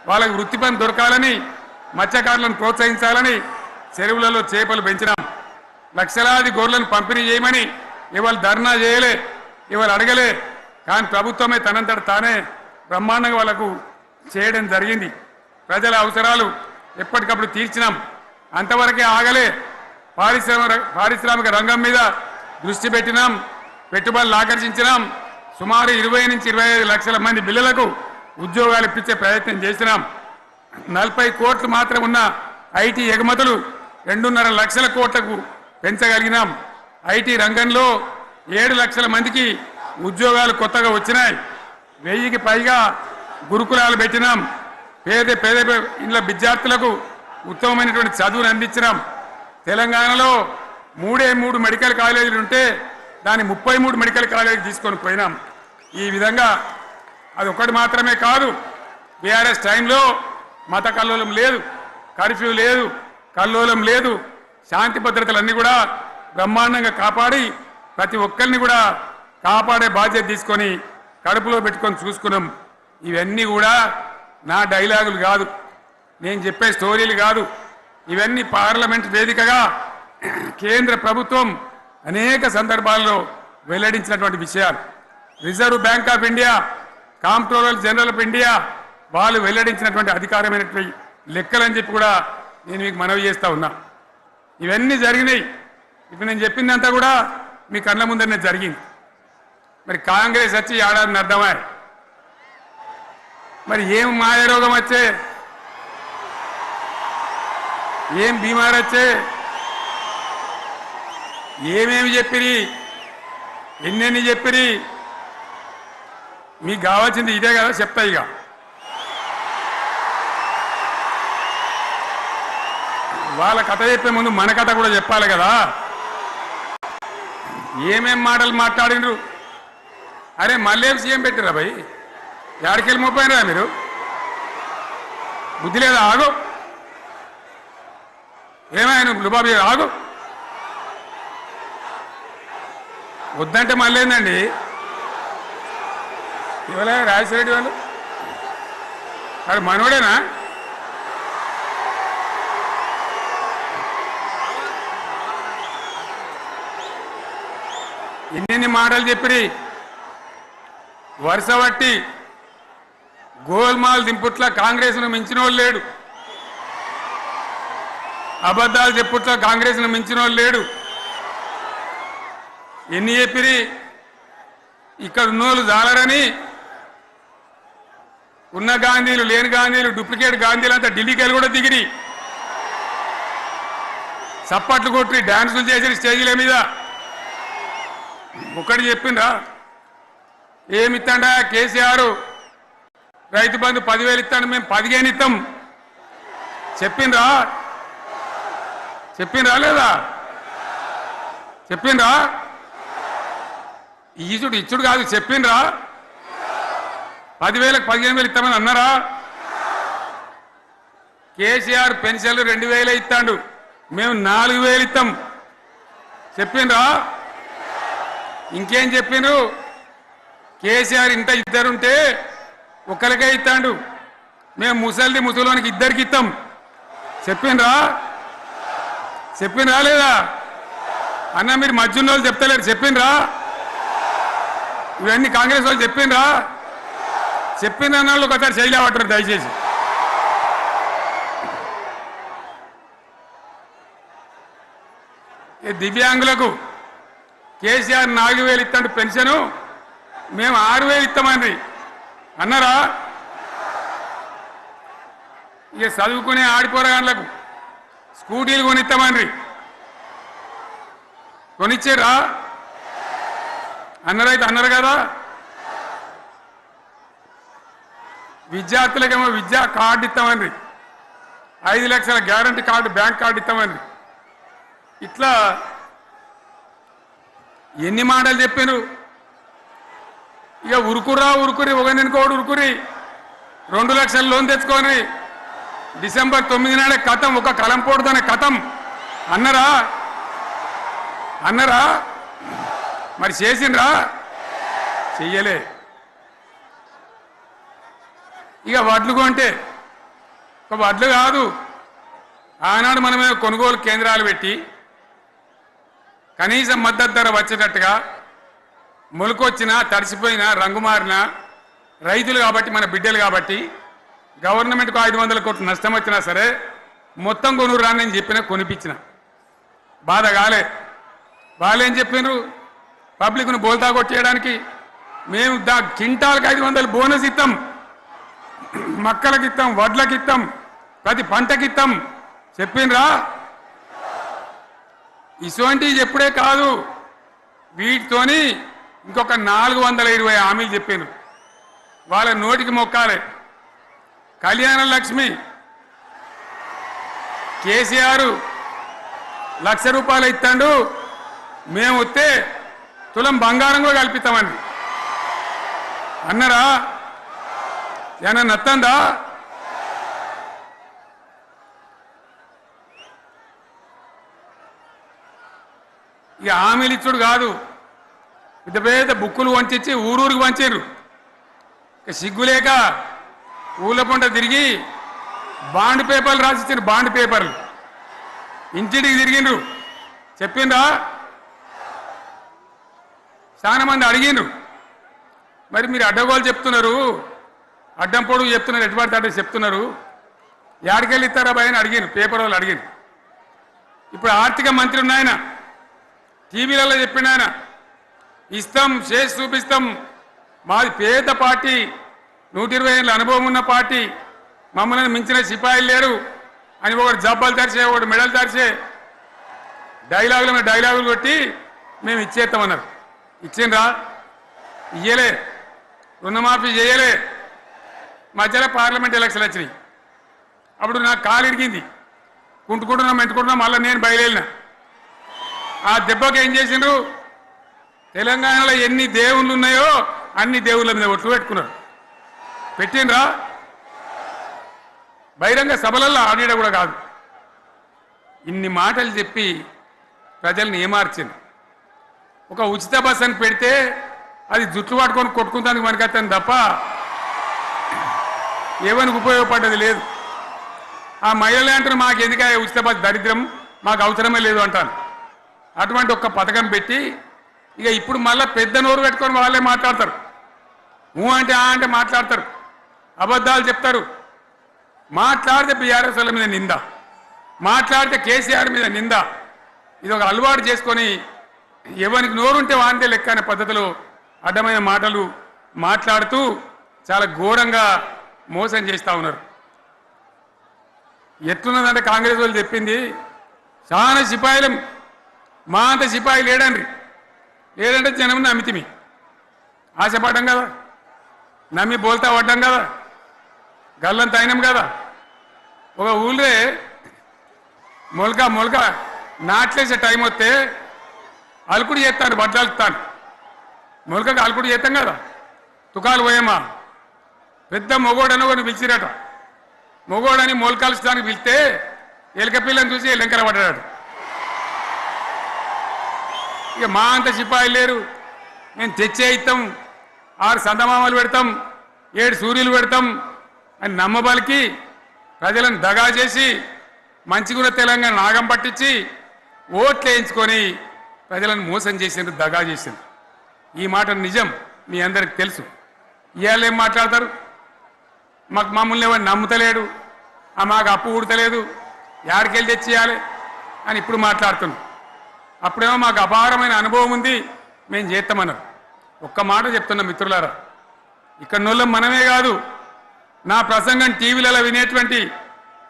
వాళ్ళకు వృత్తి పని దొరకాలని, మత్స్యకారులను ప్రోత్సహించాలని చెరువులలో చేపలు పెంచినాం. లక్షలాది గొర్రెలను పంపిణీ చేయమని ఎవరు ధర్నా చేయలే, ఎవరు అడగలే. కానీ ప్రభుత్వమే తనంతట తానే బ్రహ్మాండంగా వాళ్ళకు చేయడం జరిగింది. ప్రజల అవసరాలు ఎప్పటికప్పుడు తీర్చినాం. అంతవరకే ఆగలే. పారిశ్రామిక రంగం మీద దృష్టి పెట్టినాం, పెట్టుబడులు ఆకర్షించినాం. సుమారు 20 నుంచి 25 లక్షల మంది పిల్లలకు ఉద్యోగాలు ఇప్పించే ప్రయత్నం చేసినాం. 40 కోట్లు మాత్రం ఉన్న ఐటీ ఎగుమతులు 2.5 లక్షల కోట్లకు పెంచగలిగినాం. ఐటీ రంగంలో 7 లక్షల మందికి ఉద్యోగాలు కొత్తగా వచ్చినాయి. 1000కి పైగా గురుకులాలు పెట్టినాం. పేద ఇళ్ళ విద్యార్థులకు ఉత్తమమైనటువంటి చదువును అందించినాం. తెలంగాణలో 3 మెడికల్ కాలేజీలు ఉంటే దాన్ని 33 మెడికల్ కాలేజీలు తీసుకొని పోయినాం. ఈ విధంగా అది ఒకటి మాత్రమే కాదు, బీఆర్ఎస్ టైంలో మత కల్లోలం లేదు, కర్ఫ్యూ లేదు, కల్లోలం లేదు, శాంతి భద్రతలన్నీ కూడా బ్రహ్మాండంగా కాపాడి ప్రతి ఒక్కరిని కూడా కాపాడే బాధ్యత తీసుకొని కడుపులో పెట్టుకొని చూసుకున్నాం. ఇవన్నీ కూడా నా డైలాగులు కాదు, నేను చెప్పే స్టోరీలు కాదు. ఇవన్నీ పార్లమెంట్ వేదికగా కేంద్ర ప్రభుత్వం అనేక సందర్భాల్లో వెల్లడించినటువంటి విషయాలు. Reserve bank of India, comptroller general of India వాళ్ళు వెల్లడించినటువంటి అధికారమైనటువంటి లెక్కలని చెప్పి కూడా నేను మీకు మనవి చేస్తా ఉన్నా. ఇవన్నీ జరిగినాయి. ఇప్పుడు నేను చెప్పిందంతా కూడా మీ కళ్ళ ముందరనే జరిగింది. మరి కాంగ్రెస్ వచ్చి ఏడాది అర్థమా? మరి ఏం మాయరోగం వచ్చే, ఏం బీమారు వచ్చే, ఏమేమి చెప్పిరి, ఎన్నెన్ని చెప్పిరి? మీకు కావాల్సింది ఇదే కదా, చెప్తా. ఇక వాళ్ళ కథ చెప్పే ముందు మన కథ కూడా చెప్పాలి కదా. ఏమేం మాటలు మాట్లాడినరు? అరే మళ్ళీ సీఎం పెట్టిరా భయ్, ఏడకెళ్ళి మోపోయినరా మీరు? బుద్ధి లేదా? ఆగు. ఏమైనా లుబాబీ ఆగు. వద్దంటే మళ్ళీ ఏందండి? ఇవాళ రాజశేఖర వాళ్ళు వాడు మనోడేనా? ఎన్నెన్ని మాటలు చెప్పిరి. వరుస బట్టి గోల్మాల్ దింపుట్ల కాంగ్రెస్ను మించిన వాళ్ళు లేడు, అబద్ధాలు చెప్పుట్ల కాంగ్రెస్ను మించిన వాళ్ళు లేడు. ఎన్ని చెప్పిరి? ఇక్కడ ఉన్నోళ్ళు జాలరని ఉన్న గాంధీలు లేని గాంధీలు డూప్లికేట్ గాంధీలు అంతా ఢిల్లీకి కూడా దిగిరి, చప్పట్లు కొట్టి డాన్సులు చేసి స్టేజీల మీద. ఒకటి చెప్పిండ్రా? ఏమిత్తాడా కేసీఆర్? రైతు బంధు 10,000 ఇస్తాడు, మేము 15 ఇస్తాం. చెప్పిండ్రా? చెప్పిండ్రా లేదా? చెప్పిండ్రా? ఇచ్చుడు కాదు, చెప్పిండ్రా? 10,000కు 15,000 ఇస్తామని అన్నారా? కేసీఆర్ పెన్షన్లు 2,000 ఇస్తాడు, మేము 4,000 ఇస్తాం. చెప్పిండ్రా? ఇంకేం చెప్పిండ్రు? కేసీఆర్ ఇంత ఇద్దరుంటే ఒక్కరికే ఇస్తాడు, మేము ముసలోనికి 2కి ఇస్తాం. చెప్పిండ్రా? చెప్పిండ్రా లేదా? అన్న మీరు మధ్యన్న వాళ్ళు చెప్తలేరు, చెప్పిండ్రా? ఇవన్నీ కాంగ్రెస్ వాళ్ళు చెప్పిండ్రా? చెప్పిన వాళ్ళు ఒకసారి శైలి పట్టరు దయచేసి. దివ్యాంగులకు కేసీఆర్ 4,000 ఇస్తాడు పెన్షను, మేము 6,000 ఇస్తామండి అన్నారా? ఇక చదువుకునే ఆడిపోరగాళ్ళకు స్కూటీలు కొనిస్తామండి, కొనిచ్చారా? అన్నారైతే అన్నారు కదా. విద్యార్థులకేమో విద్యా కార్డు ఇస్తామండి, 5 లక్షల గ్యారంటీ కార్డు, బ్యాంక్ కార్డు ఇస్తామండి. ఇట్లా ఎన్ని మాటలు చెప్పారు? ఇక ఉరుకురి ఒకరినికోడు ఉరుకురి 2 లక్షల లోన్ తెచ్చుకొని డిసెంబర్ 9 నాడే కథం, ఒక కలంపోడుతోనే కథం అన్నరా? అన్నరా? మరి చేసిండ్రా? చెయ్యలే. ఇక వడ్లు కొంటే ఒక వడ్లు కాదు, ఆనాడు మనమే కొనుగోలు కేంద్రాలు పెట్టి కనీస మద్దతు ధర వచ్చేటట్టుగా మొలకొచ్చినా తడిసిపోయినా రంగు మారినా రైతులు కాబట్టి, మన బిడ్డలు కాబట్టి, గవర్నమెంట్కు 500 కోట్ల నష్టం వచ్చినా సరే మొత్తం కొనురా అని చెప్పినా కొనిపించిన. బాధ కాలే. వాళ్ళేం చెప్పినారు? పబ్లిక్ను బోల్తా కొట్టేయడానికి మేము క్వింటాల్కి 500 బోనస్ ఇస్తాం, మక్కలకి ఇస్తాం, వడ్లకి ఇస్తాం, ప్రతి పంటకి ఇస్తాం. చెప్పిండ్రా? ఇటువంటివి చెప్పుడే కాదు, వీటితోని ఇంకొక 420 హామీలు చెప్పాను. వాళ్ళ నోటికి మొక్కాలి. కళ్యాణ లక్ష్మి కేసీఆర్ 1,00,000 రూపాయలు ఇస్తాడు, మేము వస్తే తులం బంగారం కూడా కల్పిస్తామండి అన్నారా? ఏమన్నా నత్తందా? ఇక హామీలు ఇచ్చుడు కాదు, పెద్ద పెద్ద బుక్కులు వంచి ఊరూరికి వంచారు. ఇక సిగ్గులేక ఊళ్ళ పంట తిరిగి బాండ్ పేపర్లు రాసిచ్చారు. బాండ్ పేపర్లు ఇంటింటికి తిరిగిండ్రు. చెప్పిండ్రా? చాలా మంది అడిగిండ్రు. మరి మీరు అడ్డగోలు చెప్తున్నారు, అడ్డం పొడుగు చెప్తున్నారు, ఎటువంటి అడ్డ చెప్తున్నారు, యాడికెళ్ళి ఇస్తారా భయ అని అడిగిండ్రు. పేపర్ వాళ్ళు అడిగిండ్రు. ఇప్పుడు ఆర్థిక మంత్రి ఉన్నాయన టీవీలలో చెప్పిండు, ఆయన ఇస్తాం, చేసి చూపిస్తాం, మాది పేద పార్టీ, 120 ఏళ్ళ అనుభవం ఉన్న పార్టీ, మమ్మల్ని మించిన సిపాయిలు లేరు అని ఒకటి జబ్బాలు తెరిచే, ఒకటి మెడలు తెరిచే డైలాగులు కొట్టి మేము ఇచ్చేస్తామన్నారు. ఇచ్చిండ్రా? ఇయ్యలే. రుణమాఫీ చేయలే. మధ్యలో పార్లమెంట్ ఎలక్షన్ వచ్చినాయి. అప్పుడు నాకు కాలు ఇరిగింది. మెంటుకుంటున్నాం, మళ్ళీ నేను బయలుదేరిన. ఆ దెబ్బకి ఏం చేసిండ్రు? తెలంగాణలో ఎన్ని దేవుళ్ళు ఉన్నాయో అన్ని దేవుళ్ళ మీద ఒట్లు పెట్టుకున్నారు. పెట్టిండ్రా? బహిరంగ సభలలో ఆడిడ కూడా కాదు. ఇన్ని మాటలు చెప్పి ప్రజల్ని ఏమార్చింది. ఒక ఉచిత బస్ అని పెడితే అది జుట్లు పట్టుకొని కొట్టుకుంటానికి మనకత్తాను తప్ప ఏమనికి ఉపయోగపడ్డది లేదు. ఆ మహిళలు అంటారు మాకు ఎందుకు ఉచిత బస్, దరిద్రం, మాకు అవసరమే లేదు అంటాను. అటువంటి ఒక్క పథకం పెట్టి ఇక ఇప్పుడు మళ్ళీ పెద్ద నోరు పెట్టుకొని వాళ్ళే మాట్లాడతారు. అంటే అంటే మాట్లాడతారు, అబద్ధాలు చెప్తారు. మాట్లాడితే బీఆర్ఎస్ వాళ్ళ మీద నింద, మాట్లాడితే కేసీఆర్ మీద నింద. ఇది ఒక అలవాటు చేసుకొని ఎవరికి నోరుంటే వాంతే లెక్క అనే పద్ధతిలో అడ్డమైన మాటలు మాట్లాడుతూ చాలా ఘోరంగా మోసం చేస్తూ ఉన్నారు. ఎట్లున్నదంటే కాంగ్రెస్ వాళ్ళు చెప్పింది చాలా సిపాయిలం, మా అంత సిపాయి లేడంటే జనం నమ్మితిమి, ఆశపడ్డాం కదా, నమ్మి బోల్తా పడ్డాం కదా, గల్లంత అయినాం కదా. ఒక ఊళ్ళే మొలక నాట్లేసే టైం వస్తే అలుకుడు చేస్తాను, బట్టలుతాను. మొలకకు అలుకుడు చేస్తాం కదా, తుకాలు పోయేమా. పెద్ద మొగోడని ఒకరిని పిలిచిరట. మొగోడని మొలకలుస్తానికి పిలిస్తే ఎలక పిల్లని చూసి ఎలంకర పడ్డాడు. ఇక మా అంత సిపాయిలు లేరు, మేము తెచ్చే ఇస్తాం, 6 సందమామలు పెడతాం, 7 సూర్యులు పెడతాం అని నమ్మబలికి ప్రజలను దగా చేసి మంచిగున్న తెలంగాణ నాగం పట్టించి ఓట్లు వేయించుకొని ప్రజలను మోసం చేసిండ్రు, దగా చేసిండ్రు. ఈ మాట నిజం, మీ అందరికి తెలుసు. ఇవాళ ఏం మాట్లాడతారు? మమ్మల్ని ఎవరు నమ్ముతలేడు, మాకు అప్పు ఉడతలేదు, యాడికెళ్ళి తెచ్చియాలి అని ఇప్పుడు మాట్లాడుతున్నాం. అప్పుడేమో మాకు అపారమైన అనుభవం ఉంది, మేము చేస్తామన్నారు. ఒక్క మాట చెప్తున్నా మిత్రులారా, ఇక్కడ నోళ్ళం మనమే కాదు, నా ప్రసంగం టీవీలలో వినేటువంటి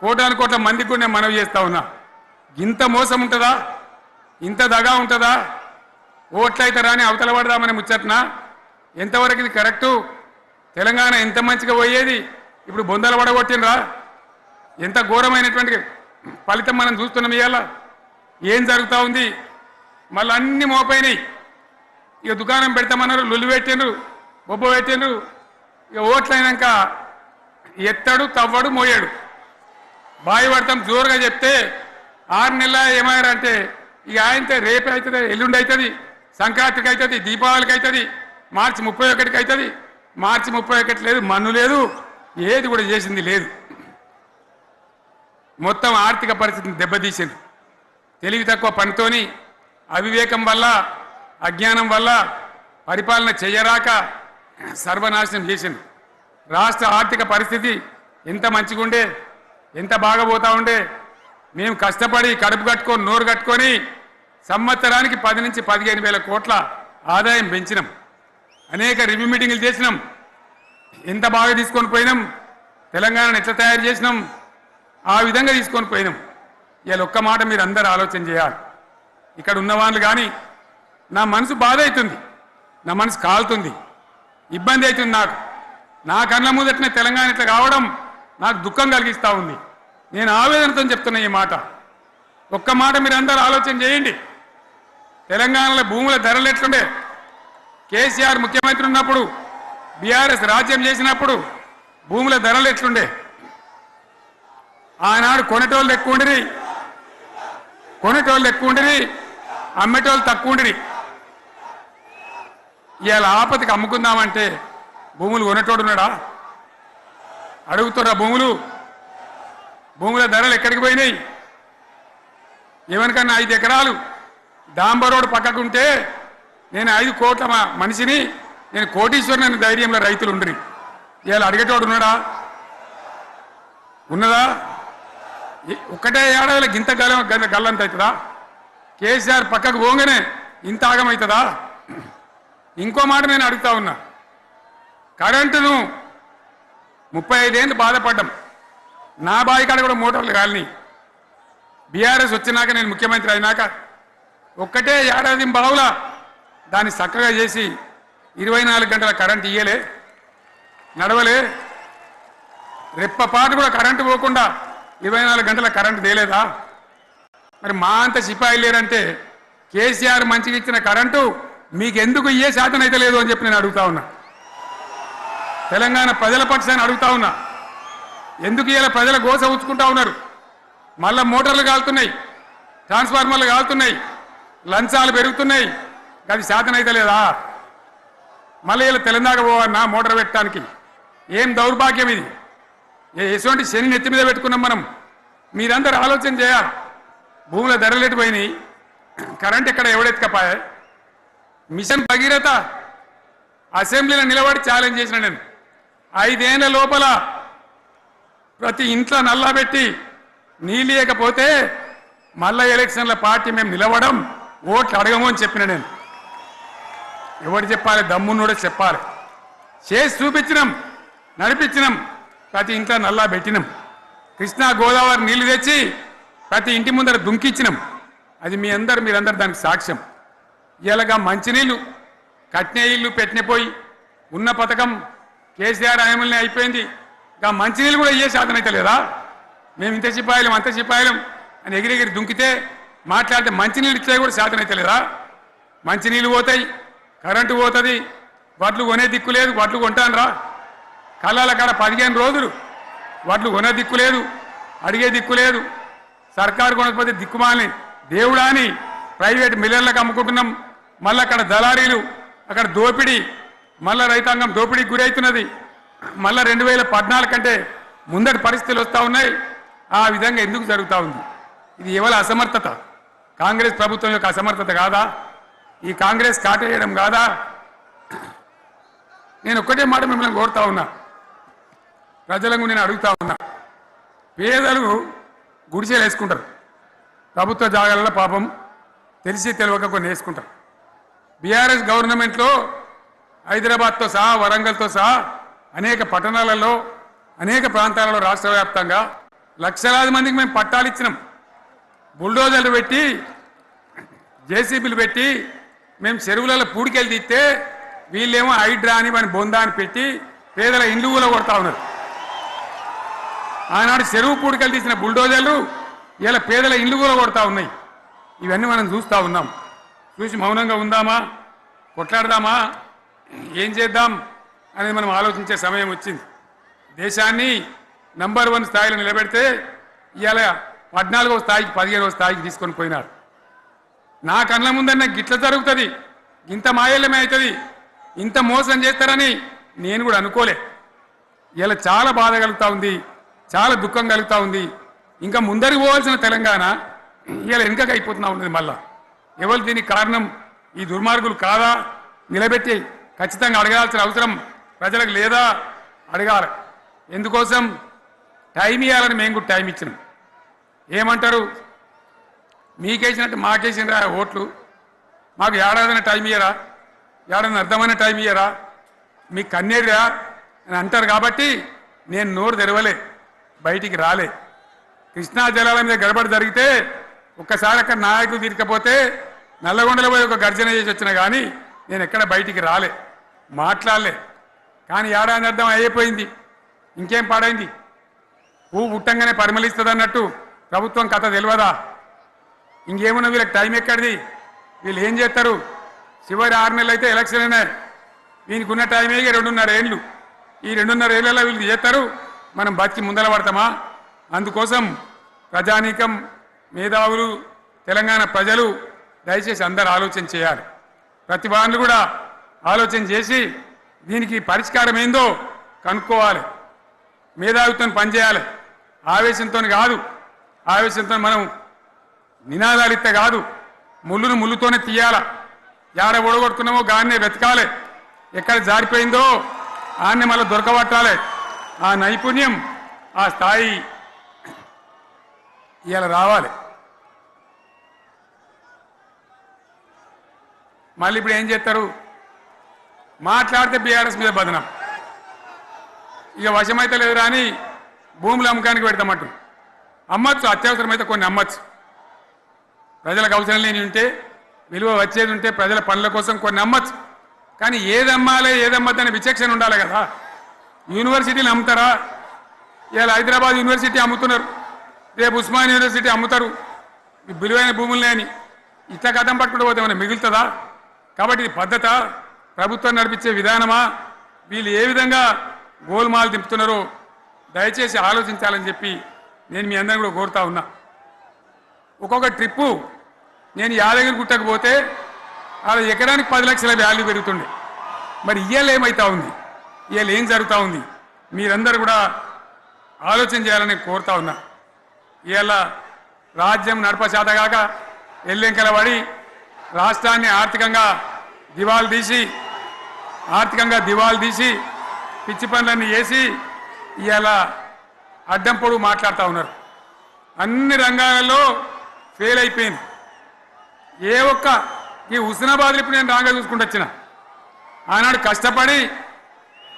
కోటాను మందికి కూడా నేను మనవి చేస్తా ఉన్నా. ఇంత మోసం ఉంటుందా? ఇంత దగా ఉంటుందా? ఓట్లయితే రాని అవతల పడదామని ముచ్చట్నా? ఎంతవరకు ఇది కరెక్టు? తెలంగాణ ఎంత మంచిగా పోయేది, ఇప్పుడు బొందలు పడగొట్టినరా? ఎంత ఘోరమైనటువంటి ఫలితం మనం చూస్తున్నాం. ఇవాళ ఏం జరుగుతూ ఉంది? మళ్ళీ అన్ని మోపైనాయి. ఇక దుకాణం పెడతామన్నారు, లొల్లు పెట్టిండ్రు, బొబ్బ పెట్టిండ్రు. ఇక ఓట్లయినాక ఎత్తడు, తవ్వడు, మోయాడు. బాయి పడతాం జోరుగా చెప్తే 6 నెలల ఏమయ్యారంటే ఇక ఆయనతో రేపు అవుతుంది, ఎల్లుండి అవుతుంది, సంక్రాంతికి అవుతుంది, దీపావళికి అవుతుంది, మార్చి 31కి అవుతుంది. మార్చి 31 లేదు, మన్ను లేదు, ఏది కూడా చేసింది లేదు. మొత్తం ఆర్థిక పరిస్థితిని దెబ్బతీసింది. తెలివి తక్కువ పనితోని, అవివేకం వల్ల, అజ్ఞానం వల్ల పరిపాలన చేయరాక సర్వనాశనం చేసింది. రాష్ట్ర ఆర్థిక పరిస్థితి ఎంత మంచిగా ఉండే, ఎంత బాగా పోతా ఉండే. మేము కష్టపడి కడుపు కట్టుకొని నోరు కట్టుకొని సంవత్సరానికి 10 నుంచి 15 వేల కోట్ల ఆదాయం పెంచినాం. అనేక రివ్యూ మీటింగులు చేసినాం. ఎంత బాగా తీసుకొని పోయినాం, తెలంగాణను ఎట్లా తయారు చేసినాం, ఆ విధంగా తీసుకొని పోయినాం. ఇవాళ ఒక్క మాట మీరు అందరూ ఆలోచన చేయాలి. ఇక్కడ ఉన్నవాళ్ళు కానీ నా మనసు బాధ అవుతుంది, నా మనసు కాలుతుంది, ఇబ్బంది అవుతుంది. నా కళ్ళ ముందటనే తెలంగాణ ఇట్లా కావడం నాకు దుఃఖం కలిగిస్తూ ఉంది. నేను ఆవేదనతో చెప్తున్నా ఈ మాట. ఒక్క మాట మీరు అందరూ ఆలోచన చేయండి. తెలంగాణలో భూముల ధరలు ఎట్లుండే? కేసీఆర్ ముఖ్యమంత్రి ఉన్నప్పుడు, బీఆర్ఎస్ రాజ్యం చేసినప్పుడు భూముల ధరలు ఎట్లుండే? ఆనాడు కొనేటోళ్ళు ఎక్కువ ఉండిరి, అమ్మేటోళ్ళు తక్కువ ఉండి ఇవాళ ఆపతికి అమ్ముకుందామంటే భూములు కొనేటోడు ఉన్నాడా? అడుగుతున్నా భూముల ధరలు ఎక్కడికి పోయినాయి? ఎవరికన్నా 5 ఎకరాలు డాంబర్ రోడ్డు పక్కకుంటే నేను 5 కోట్ల మనిషిని, నేను కోటీశ్వరుని ధైర్యంలో రైతులు ఉండరు. ఇవాళ అడిగేటోడు ఉన్నాడా? ఉన్నదా? ఒక్కటే ఏడాదిలో గింత గల్లంత అవుతుందా? కేసీఆర్ పక్కకు పోగానే ఇంత ఆగమవుతుందా? ఇంకో మాట నేను అడుగుతా ఉన్నా, కరెంటును 35 ఏళ్ళు బాధపడ్డాం. నా బావి కాడ కూడా మోటార్లు కాలని బీఆర్ఎస్ వచ్చినాక, నేను ముఖ్యమంత్రి అయినాక ఒక్కటే ఏడాది బావుల దాన్ని చక్కగా చేసి 24 గంటల కరెంట్ ఇయ్యలే, నడవలే. రెప్పపాటు కూడా కరెంటు పోకుండా 24 గంటల కరెంటు తేలేదా? మరి మా అంత సిపాయి లేరంటే కేసీఆర్ మంచిగా ఇచ్చిన కరెంటు మీకెందుకు ఇయ్యే శాతం అయితే లేదు అని చెప్పి నేను అడుగుతా ఉన్నా. తెలంగాణ ప్రజల పక్షాన్ని అడుగుతా ఉన్నా, ఎందుకు ఇలా ప్రజల గోస ఉంచుకుంటా ఉన్నారు? మళ్ళా మోటార్లు కాలుతున్నాయి, ట్రాన్స్ఫార్మర్లు కాలుతున్నాయి, లంచాలు పెరుగుతున్నాయి, అది శాతం అయితే లేదా? మళ్ళీ ఇలా తెలంగాణ పోవన్నా మోటార్ పెట్టడానికి? ఏం దౌర్భాగ్యం ఇది! ఎటువంటి శని నెత్తి మీద పెట్టుకున్నాం మనం. మీరందరూ ఆలోచన చేయాలి. భూముల ధరలు ఎటుపోయినాయి, కరెంట్ ఎక్కడ ఎవడెత్తుకపోయా? మిషన్ భగీరథ అసెంబ్లీలో నిలబడి ఛాలెంజ్ చేసిన నేను, 5 ఏళ్ల లోపల ప్రతి ఇంట్లో నల్లా పెట్టి నీళ్ళు లేకపోతే మళ్ళా ఎలక్షన్ల పార్టీ మేము నిలవడం, ఓట్లు అడగము అని చెప్పిన నేను. ఎవరు చెప్పాలి? దమ్మున్నోడే చెప్పాలి. చేసి చూపించినాం, నడిపించినాం, ప్రతి ఇంట్లో నల్లా పెట్టినాం. కృష్ణా గోదావరి నీళ్లు తెచ్చి ప్రతి ఇంటి ముందర దుంకిచ్చినాం. అది మీరందరూ దానికి సాక్ష్యం. ఇలాగా మంచినీళ్ళు కట్నే ఇల్లు పెట్టినపోయి ఉన్న పథకం కేసీఆర్ ఆయమల్ని అయిపోయింది. ఇంకా మంచినీళ్ళు కూడా ఇయ్యే శాతం అయితే లేదా? మేము ఇంత సిపాయిలం అంత సిపాయిలం అని ఎగిరెగిరి దుంకితే మాట్లాడితే మంచినీళ్ళు ఇచ్చే కూడా శాతం అయితే లేదా? మంచినీళ్ళు పోతాయి, కరెంటు పోతుంది, వడ్లు కొనే దిక్కు లేదు. వడ్లు కొంటాను రా, కళ్ళాల కాడ 15 రోజులు వడ్లు కొనే దిక్కు లేదు, అడిగే దిక్కు లేదు. సర్కారు కొనకపోతే దిక్కుమాలని దేవుడా అని ప్రైవేట్ మిల్లర్లకు అమ్ముకుంటున్నాం. మళ్ళీ అక్కడ దళారీలు, అక్కడ దోపిడీ, మళ్ళీ రైతాంగం దోపిడీకి గురవుతున్నది. మళ్ళీ 2014 కంటే ముందటి పరిస్థితులు వస్తూ ఉన్నాయి. ఆ విధంగా ఎందుకు జరుగుతూ ఉంది? ఇది ఎవరి అసమర్థత? కాంగ్రెస్ ప్రభుత్వం యొక్క అసమర్థత కాదా? ఈ కాంగ్రెస్ కాటేయడం కాదా? నేను ఒక్కటే మాట మిమ్మల్ని కోరుతా ఉన్నా, ప్రజలకు నేను అడుగుతా ఉన్నా. పేదలు గుడిసెలు వేసుకుంటారు, ప్రభుత్వ జాగాలలో పాపం తెలిసి తెలియక కొన్ని వేసుకుంటారు. బీఆర్ఎస్ గవర్నమెంట్లో హైదరాబాద్తో సహా, వరంగల్తో సహా అనేక పట్టణాలలో, అనేక ప్రాంతాలలో రాష్ట్ర వ్యాప్తంగా లక్షలాది మందికి మేము పట్టాలు ఇచ్చినాం. బుల్డోజర్లు పెట్టి, జేసీబీలు పెట్టి మేము చెరువులలో పూడికెళ్ళి తీస్తే వీళ్ళేమో హైడ్రా అని మన బొందా అని పెట్టి పేదల ఇండ్లు కూడా కొడతా ఉన్నారు. ఆనాడు చెరువు పూడికెళ్ళి తీసిన బుల్డోజర్లు ఇలా పేదల ఇండ్లు కూడా కొడతా ఉన్నాయి. ఇవన్నీ మనం చూస్తూ ఉన్నాం. చూసి మౌనంగా ఉందామా, కొట్లాడదామా, ఏం చేద్దాం అనేది మనం ఆలోచించే సమయం వచ్చింది. దేశాన్ని నంబర్ 1 స్థాయిలో నిలబెడితే ఇవాళ 14వ స్థాయికి 15వ స్థాయికి తీసుకొని పోయినారు. నా కళ్ళ ముందన్న గిట్ల జరుగుతుంది, ఇంత మాయల్యమే అవుతుంది, ఇంత మోసం చేస్తారని నేను కూడా అనుకోలే. ఇలా చాలా బాధ కలుగుతూ ఉంది, చాలా దుఃఖం కలుగుతూ ఉంది. ఇంకా ముందరికి పోవాల్సిన తెలంగాణ ఇలా వెనుకగా అయిపోతున్నా ఉన్నది. మళ్ళా ఎవరు దీనికి కారణం? ఈ దుర్మార్గులు కాదా? నిలబెట్టి ఖచ్చితంగా అడగాల్సిన అవసరం ప్రజలకు లేదా? అడగాలి. ఎందుకోసం? టైం ఇవ్వాలని మేము కూడా టైం ఇచ్చినాం. ఏమంటారు? మీకేసినట్టు మాకేసినరా ఓట్లు, మాకు ఏడాదిన టైం ఇయ్యరా, ఏడాదిన అర్థమైన టైం ఇయ్యరా, మీకు కన్నేరురా అని అంటారు. కాబట్టి నేను నోరు తెరవలే, బయటికి రాలే. కృష్ణా జలాల మీద గడబడి జరిగితే ఒక్కసారి అక్కడ నాయకులు తీరకపోతే నల్లగొండలో పోయి ఒక గర్జన చేసి వచ్చినా కానీ నేను ఎక్కడ బయటికి రాలే, మాట్లాడలే. కానీ ఏడాది అర్థం అయిపోయింది, ఇంకేం పాడైంది? పువ్వు పుట్టంగానే పరిమళిస్తుంది అన్నట్టు ప్రభుత్వం కథ తెలియదా? ఇంకేమున్నా వీళ్ళకి టైం ఎక్కడిది? వీళ్ళు ఏం చేస్తారు? చివరి 6 నెలలు అయితే ఎలక్షన్ అయినాయి. వీనికి ఉన్న టైం 2.5 ఏళ్ళు. ఈ 2.5 ఏళ్ళలో వీళ్ళు చేస్తారు, మనం బతికి ముందల పడతామా? అందుకోసం ప్రజానీకం, మేధావులు, తెలంగాణ ప్రజలు దయచేసి అందరూ ఆలోచన చేయాలి. ప్రతి వాళ్ళు కూడా ఆలోచన చేసి దీనికి పరిష్కారం ఏందో కనుక్కోవాలి. మేధావితో పనిచేయాలి. ఆవేశంతో కాదు. ఆవేశంతో మనం నినాదాలు ఇస్తే కాదు, ముళ్ళును ముళ్ళుతోనే తీయాల. యాడ ఒడగొట్టుకున్నామో గాన్నే వెతకాలి. ఎక్కడ జారిపోయిందో ఆన్నే మళ్ళీ దొరకబట్టాలి. ఆ నైపుణ్యం, ఆ స్థాయి ఇవాళ రావాలి. మళ్ళీ ఇప్పుడు ఏం చేస్తారు? మాట్లాడితే బీఆర్ఎస్ మీద బదనం. ఇక వశమైతే లేదు రాని భూములు అమ్మకానికి పెడతామట్టు. అమ్మచ్చు, అత్యవసరమైతే కొన్ని అమ్మచ్చు. ప్రజలకు అవసరం లేని ఉంటే, విలువ వచ్చేది ఉంటే, ప్రజల పనుల కోసం కొన్ని అమ్మచ్చు. కానీ ఏదమ్మాలి ఏదమ్మద్దని విచక్షణ ఉండాలి కదా. యూనివర్సిటీలు అమ్ముతారా? ఇవాళ హైదరాబాద్ యూనివర్సిటీ అమ్ముతున్నారు, రేపు ఉస్మాన్ యూనివర్సిటీ అమ్ముతారు. విలువైన భూములనే అని ఇట్లా కథం పట్టుకుంటూ పోతే ఏమైనా మిగులుతుందా? కాబట్టి ఇది పద్ధత, ప్రభుత్వం నడిపించే విధానమా? వీళ్ళు ఏ విధంగా గోల్మాలు దింపుతున్నారో దయచేసి ఆలోచించాలని చెప్పి నేను మీ అందరిని కూడా కోరుతా ఉన్నా. ఒక్కొక్క ట్రిప్పు నేను యాదగిరి గుట్టకు పోతే అలా ఎకరానికి 10 లక్షల వాల్యూ పెరుగుతుండే. మరి ఇవాళ ఏమవుతా ఉంది? ఇవాళ ఏం జరుగుతూ ఉంది? మీరందరూ కూడా ఆలోచన చేయాలని కోరుతా ఉన్నా. ఇవాళ రాజ్యం నడపశాతగాక ఎల్లెంకల పడి రాష్ట్రాన్ని ఆర్థికంగా దివాలు తీసి పిచ్చి పనులన్నీ వేసి ఇవాళ అడ్డం పొడుగు మాట్లాడుతూ ఉన్నారు. అన్ని రంగాలలో ఫెయిల్ అయిపోయింది. ఏ ఒక్క ఈ హుస్నాబాద్లో ఇప్పుడు నేను రాగా చూసుకుంటూ వచ్చిన ఆనాడు కష్టపడి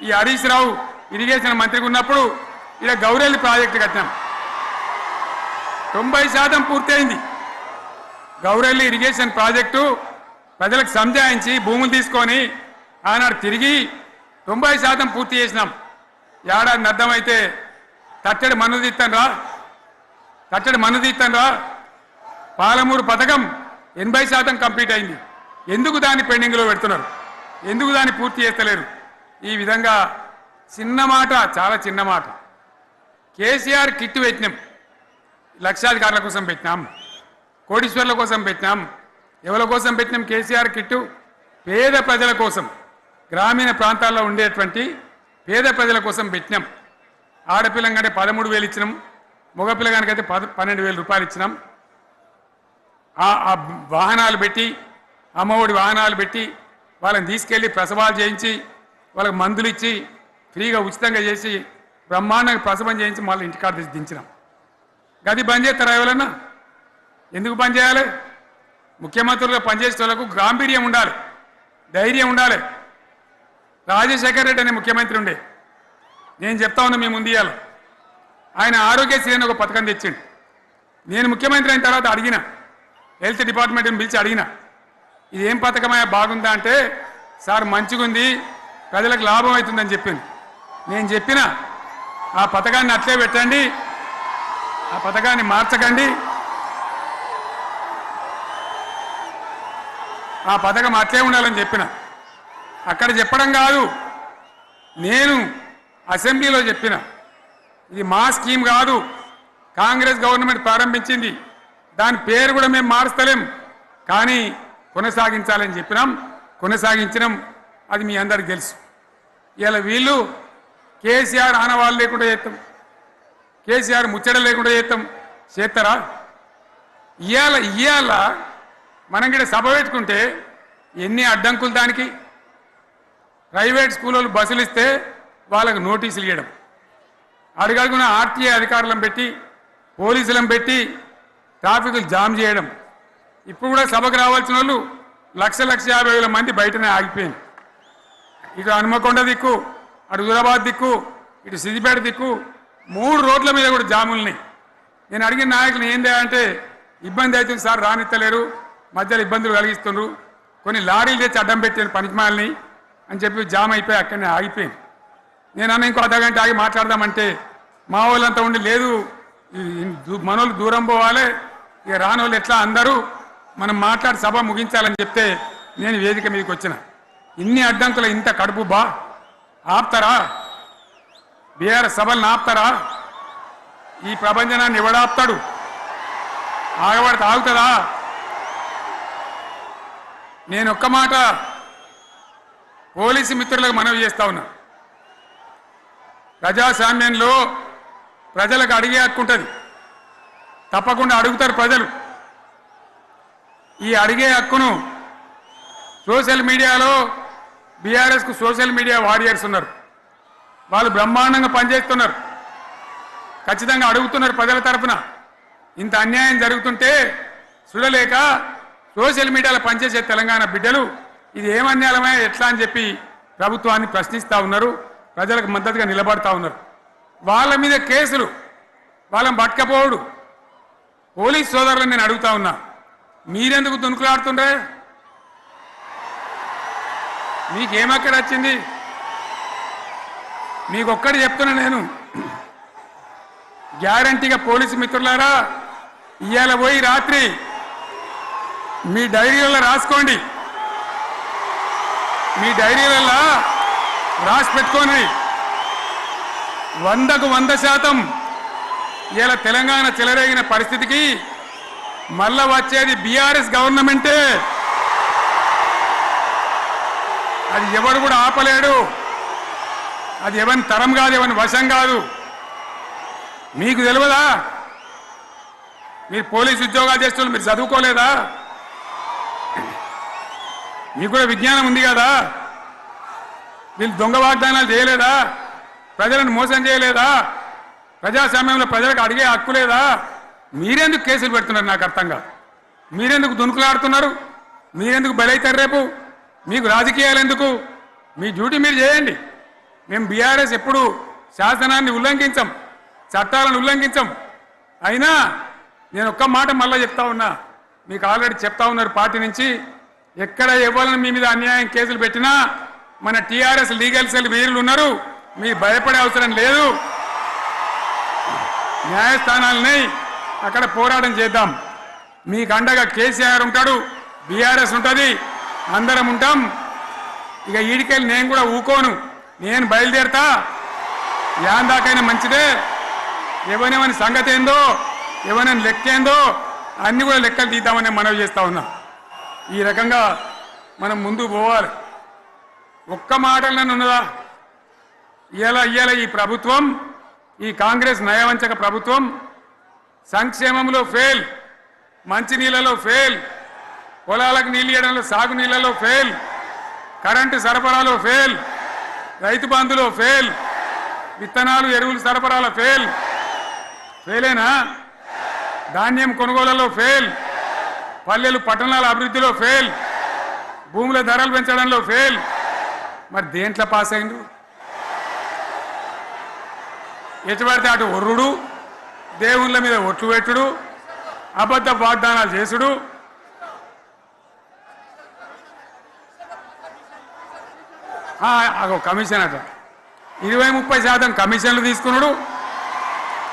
ఈ హరీష్ రావు ఇరిగేషన్ మంత్రిగా ఉన్నప్పుడు ఇలా గౌరెల్లి ప్రాజెక్టు కట్టినాం. 90% పూర్తయింది. గౌరెల్లి ఇరిగేషన్ ప్రాజెక్టు ప్రజలకు సంజాయించి భూములు తీసుకొని ఆనాడు తిరిగి 90% పూర్తి చేసినాం. ఏడాది అర్థమైతే తట్టడి మన్ను తీస్తాను రా. పాలమూరు పథకం 80% కంప్లీట్ అయింది. ఎందుకు దాన్ని పెండింగ్లో పెడుతున్నారు? ఎందుకు దాన్ని పూర్తి చేస్తలేరు? ఈ విధంగా చిన్న మాట, చాలా చిన్న మాట. కేసీఆర్ కిట్ పెట్టినాం, లక్షాధికారుల కోసం పెట్టినాం, కోటీశ్వర్ల కోసం పెట్టినాం. ఎవరి కోసం పెట్టినాం? కేసీఆర్ కిట్టు పేద ప్రజల కోసం, గ్రామీణ ప్రాంతాల్లో ఉండేటువంటి పేద ప్రజల కోసం పెట్టినాం. ఆడపిల్లగానే 13,000 ఇచ్చినాం, మగపిల్లగానికైతే 12,000 రూపాయలు ఇచ్చినాం. ఆ వాహనాలు పెట్టి, అమ్మఒడి వాహనాలు పెట్టి వాళ్ళని తీసుకెళ్ళి ప్రసవాలు చేయించి వాళ్ళకి మందులు ఇచ్చి ఫ్రీగా ఉచితంగా చేసి బ్రహ్మాండంగా ప్రసవం చేయించి మళ్ళీ ఇంటికాడ దించినాం. గది బంద్ చేస్తారా ఎవరన్నా? ఎందుకు బంద్ చేయాలి? ముఖ్యమంత్రులుగా పనిచేసే వాళ్ళకు గాంభీర్యం ఉండాలి, ధైర్యం ఉండాలి. రాజశేఖర్ రెడ్డి అనే ముఖ్యమంత్రి ఉండే, నేను చెప్తా ఉన్నా మీ ముందు ఇయ్యాలి. ఆయన ఆరోగ్యశ్రీ అని ఒక పథకం తెచ్చిండు. నేను ముఖ్యమంత్రి అయిన తర్వాత అడిగిన, హెల్త్ డిపార్ట్మెంట్ని పిలిచి అడిగిన, ఇదేం పథకమయ్యా బాగుందా అంటే, సార్ మంచిగుంది, ప్రజలకు లాభం అవుతుందని చెప్పింది. నేను చెప్పిన ఆ పథకాన్ని అట్లే పెట్టండి, ఆ పథకాన్ని మార్చకండి, ఆ పథకం అట్లే ఉండాలని చెప్పిన. అక్కడ చెప్పడం కాదు, నేను అసెంబ్లీలో చెప్పిన, ఇది మా స్కీమ్ కాదు, కాంగ్రెస్ గవర్నమెంట్ ప్రారంభించింది, దాని పేరు కూడా మేము మారుస్తలేం, కానీ కొనసాగించాలని చెప్పినాం, కొనసాగించినాం. అది మీ అందరికి తెలుసు. ఇలా వీళ్ళు కేసీఆర్ ఆనవాళ్ళు లేకుండా చేస్తాం, కేసీఆర్ ముచ్చట లేకుండా చేస్తారా? ఇవాళ మనం కూడా సభ పెట్టుకుంటే ఎన్ని అడ్డంకులు దానికి. ప్రైవేట్ స్కూళ్ళు బస్సులు ఇస్తే వాళ్ళకు నోటీసులు ఇవ్వడం, అడుగడుగున ఆర్టీఏ అధికారులను పెట్టి పోలీసులను పెట్టి ట్రాఫిక్లు జామ్ చేయడం. ఇప్పుడు కూడా సభకు రావాల్సిన వాళ్ళు 1,50,000 మంది బయటనే ఆగిపోయింది. ఇటు హనుమకొండ దిక్కు, అటు హుజరాబాద్ దిక్కు, ఇటు సిద్దిపేట దిక్కు 3 రోడ్ల మీద కూడా జాములున్నాయి. నేను అడిగిన నాయకులు ఏంది అంటే, ఇబ్బంది అవుతుంది సార్, రానిత్తలేరు, మధ్యలో ఇబ్బందులు కలిగిస్తున్నారు, కొన్ని లారీలు తెచ్చి అడ్డం పెట్టాను పనికిమాలని అని చెప్పి జామ్ అయిపోయి అక్కడనే ఆగిపోయింది. నేను అన్న ఇంకో అర్ధగంట ఆగి మాట్లాడదామంటే మా వాళ్ళంతా ఉండి, లేదు మనోళ్ళు దూరం పోవాలి, ఇక రానోళ్ళు ఎట్లా అందరూ మనం మాట్లాడి సభ ముగించాలని చెప్తే నేను వేదిక మీదకి వచ్చిన. ఇన్ని అడ్డంకులు, ఇంత కడుపు ఆపుతారా? బీఆర్ఎస్ సభలను ఆపుతారా? ఈ ప్రపంచనాన్ని ఎవడాపుతాడు? ఆగబడితే ఆగుతుందా? నేను ఒక్క మాట పోలీసు మిత్రులకు మనవి చేస్తా ఉన్నా. ప్రజాస్వామ్యంలో ప్రజలకు అడిగే హక్కు ఉంటుంది, తప్పకుండా అడుగుతారు ప్రజలు. ఈ అడిగే హక్కును సోషల్ మీడియాలో బీఆర్ఎస్కు సోషల్ మీడియా వారియర్స్ ఉన్నారు, వాళ్ళు బ్రహ్మాండంగా పనిచేస్తున్నారు, ఖచ్చితంగా అడుగుతున్నారు ప్రజల తరఫున. ఇంత అన్యాయం జరుగుతుంటే చూడలేక సోషల్ మీడియాలో పనిచేసే తెలంగాణ బిడ్డలు ఇది ఏమన్యాయమే ఎట్లా అని చెప్పి ప్రభుత్వాన్ని ప్రశ్నిస్తూ ఉన్నారు, ప్రజలకు మద్దతుగా నిలబడతా ఉన్నారు. వాళ్ళ మీద కేసులు, వాళ్ళని పట్టుకపోవడు. పోలీస్ సోదరులను నేను అడుగుతా ఉన్నా, మీరెందుకు దునుకులాడుతుండ్రే? మీకేమక్కడ వచ్చింది? మీకొక్కటి చెప్తున్నా నేను, గ్యారంటీగా పోలీసు మిత్రులారా, ఇవాళ పోయి రాత్రి మీ డైరీలలో రాసుకోండి, మీ డైరీలలో రాసి పెట్టుకోండి. 100కు 100% ఇలా తెలంగాణ చెలరేగిన పరిస్థితికి మళ్ళా వచ్చేది బీఆర్ఎస్ గవర్నమెంటే. అది ఎవరు కూడా ఆపలేడు, అది ఎవరి తరం కాదు, ఎవరి వశం కాదు. మీకు తెలియదా? మీరు పోలీసు ఉద్యోగాలు చేస్తున్నారు, మీరు చదువుకోలేదా? మీకు కూడా విజ్ఞానం ఉంది కదా? వీళ్ళు దొంగ వాగ్దానాలు చేయలేదా? ప్రజలను మోసం చేయలేదా? ప్రజాస్వామ్యంలో ప్రజలకు అడిగే హక్కు లేదా? మీరెందుకు కేసులు పెడుతున్నారు? నాకు అర్థం కాదు. మీరెందుకు దునుకులాడుతున్నారు? మీరెందుకు బలైతారు? రేపు మీకు రాజకీయాలు ఎందుకు? మీ డ్యూటీ మీరు చేయండి. మేము బీఆర్ఎస్ ఎప్పుడు శాసనాన్ని ఉల్లంఘించం, చట్టాలను ఉల్లంఘించం. అయినా నేను ఒక్క మాట మళ్ళీ చెప్తా ఉన్నా, మీకు ఆల్రెడీ చెప్తా ఉన్నారు పార్టీ నుంచి, ఎక్కడ ఎవరిని మీ మీద అన్యాయం కేసులు పెట్టినా మన టీఆర్ఎస్ లీగల్ సెల్ వీరులు ఉన్నారు, మీరు భయపడే అవసరం లేదు. న్యాయస్థానాలని అక్కడ పోరాటం చేద్దాం. మీకు అండగా కేసీఆర్ ఉంటాడు, బీఆర్ఎస్ ఉంటుంది, అందరం ఉంటాం. ఇక ఈడికెళ్ళి నేను కూడా ఊకోను, నేను బయలుదేరతా. యాందాకైనా మంచిదే. ఎవరెవరి సంగతి ఏందో, ఎవరైనా లెక్కేందో అన్ని కూడా లెక్కలు తీద్దామని మనవి చేస్తా ఉన్నా. ఈ రకంగా మనం ముందుకు పోవాలి. ఒక్క మాటలను ఉన్నదా? ఇవాళ ఈ ప్రభుత్వం, ఈ కాంగ్రెస్ నయవంచక ప్రభుత్వం సంక్షేమంలో ఫెయిల్, మంచినీళ్ళలో ఫెయిల్, పొలాలకు నీళ్ళు ఇవ్వడంలో, సాగు నీళ్ళలో ఫెయిల్, కరెంటు సరఫరాలో ఫెయిల్, రైతు బంధులో ఫెయిల్, విత్తనాలు ఎరువులు సరఫరాలో ఫెయిలేనా? ధాన్యం కొనుగోళ్లలో ఫెయిల్, పల్లెలు పట్టణాల అభివృద్ధిలో ఫెయిల్, భూముల ధరలు పెంచడంలో ఫెయిల్. మరి దేంట్లో పాస్ అయిండు? ఎటు పడితే అటు ఒర్రుడు, దేవుళ్ళ మీద ఒట్లు పెట్టుడు, అబద్ధ వాగ్దానాలు చేసుడు. కమిషన్ అట 20-30% కమిషన్లు తీసుకున్నాడు,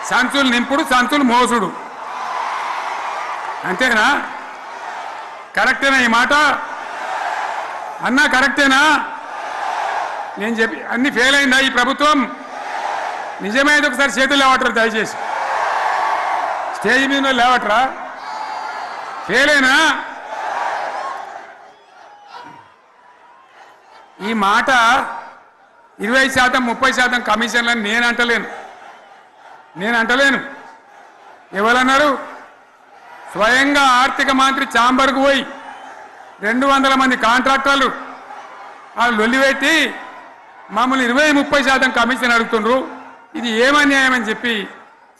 సంచులు నింపుడు, సంచులు మోసుడు. అంతేనా? కరెక్టేనా ఈ మాట? అన్నా కరెక్టేనా? నేను చెప్పి అన్ని ఫెయిల్ అయిందా ఈ ప్రభుత్వం? నిజమైంది ఒకసారి చేతులు లేవటరు దయచేసి, స్టేజ్ మీద లేవటరా? ఫెయిలేనా? ఈ మాట 20%-30% కమిషన్లని నేను అంటలేను. ఎవరన్నారు? స్వయంగా ఆర్థిక మంత్రి చాంబర్కు పోయి 200 మంది కాంట్రాక్టర్లు వాళ్ళు లొల్లిపెట్టి మమ్మల్ని 20-30% కమిషన్ అడుగుతుండ్రు, ఇది ఏమన్యాయం అని చెప్పి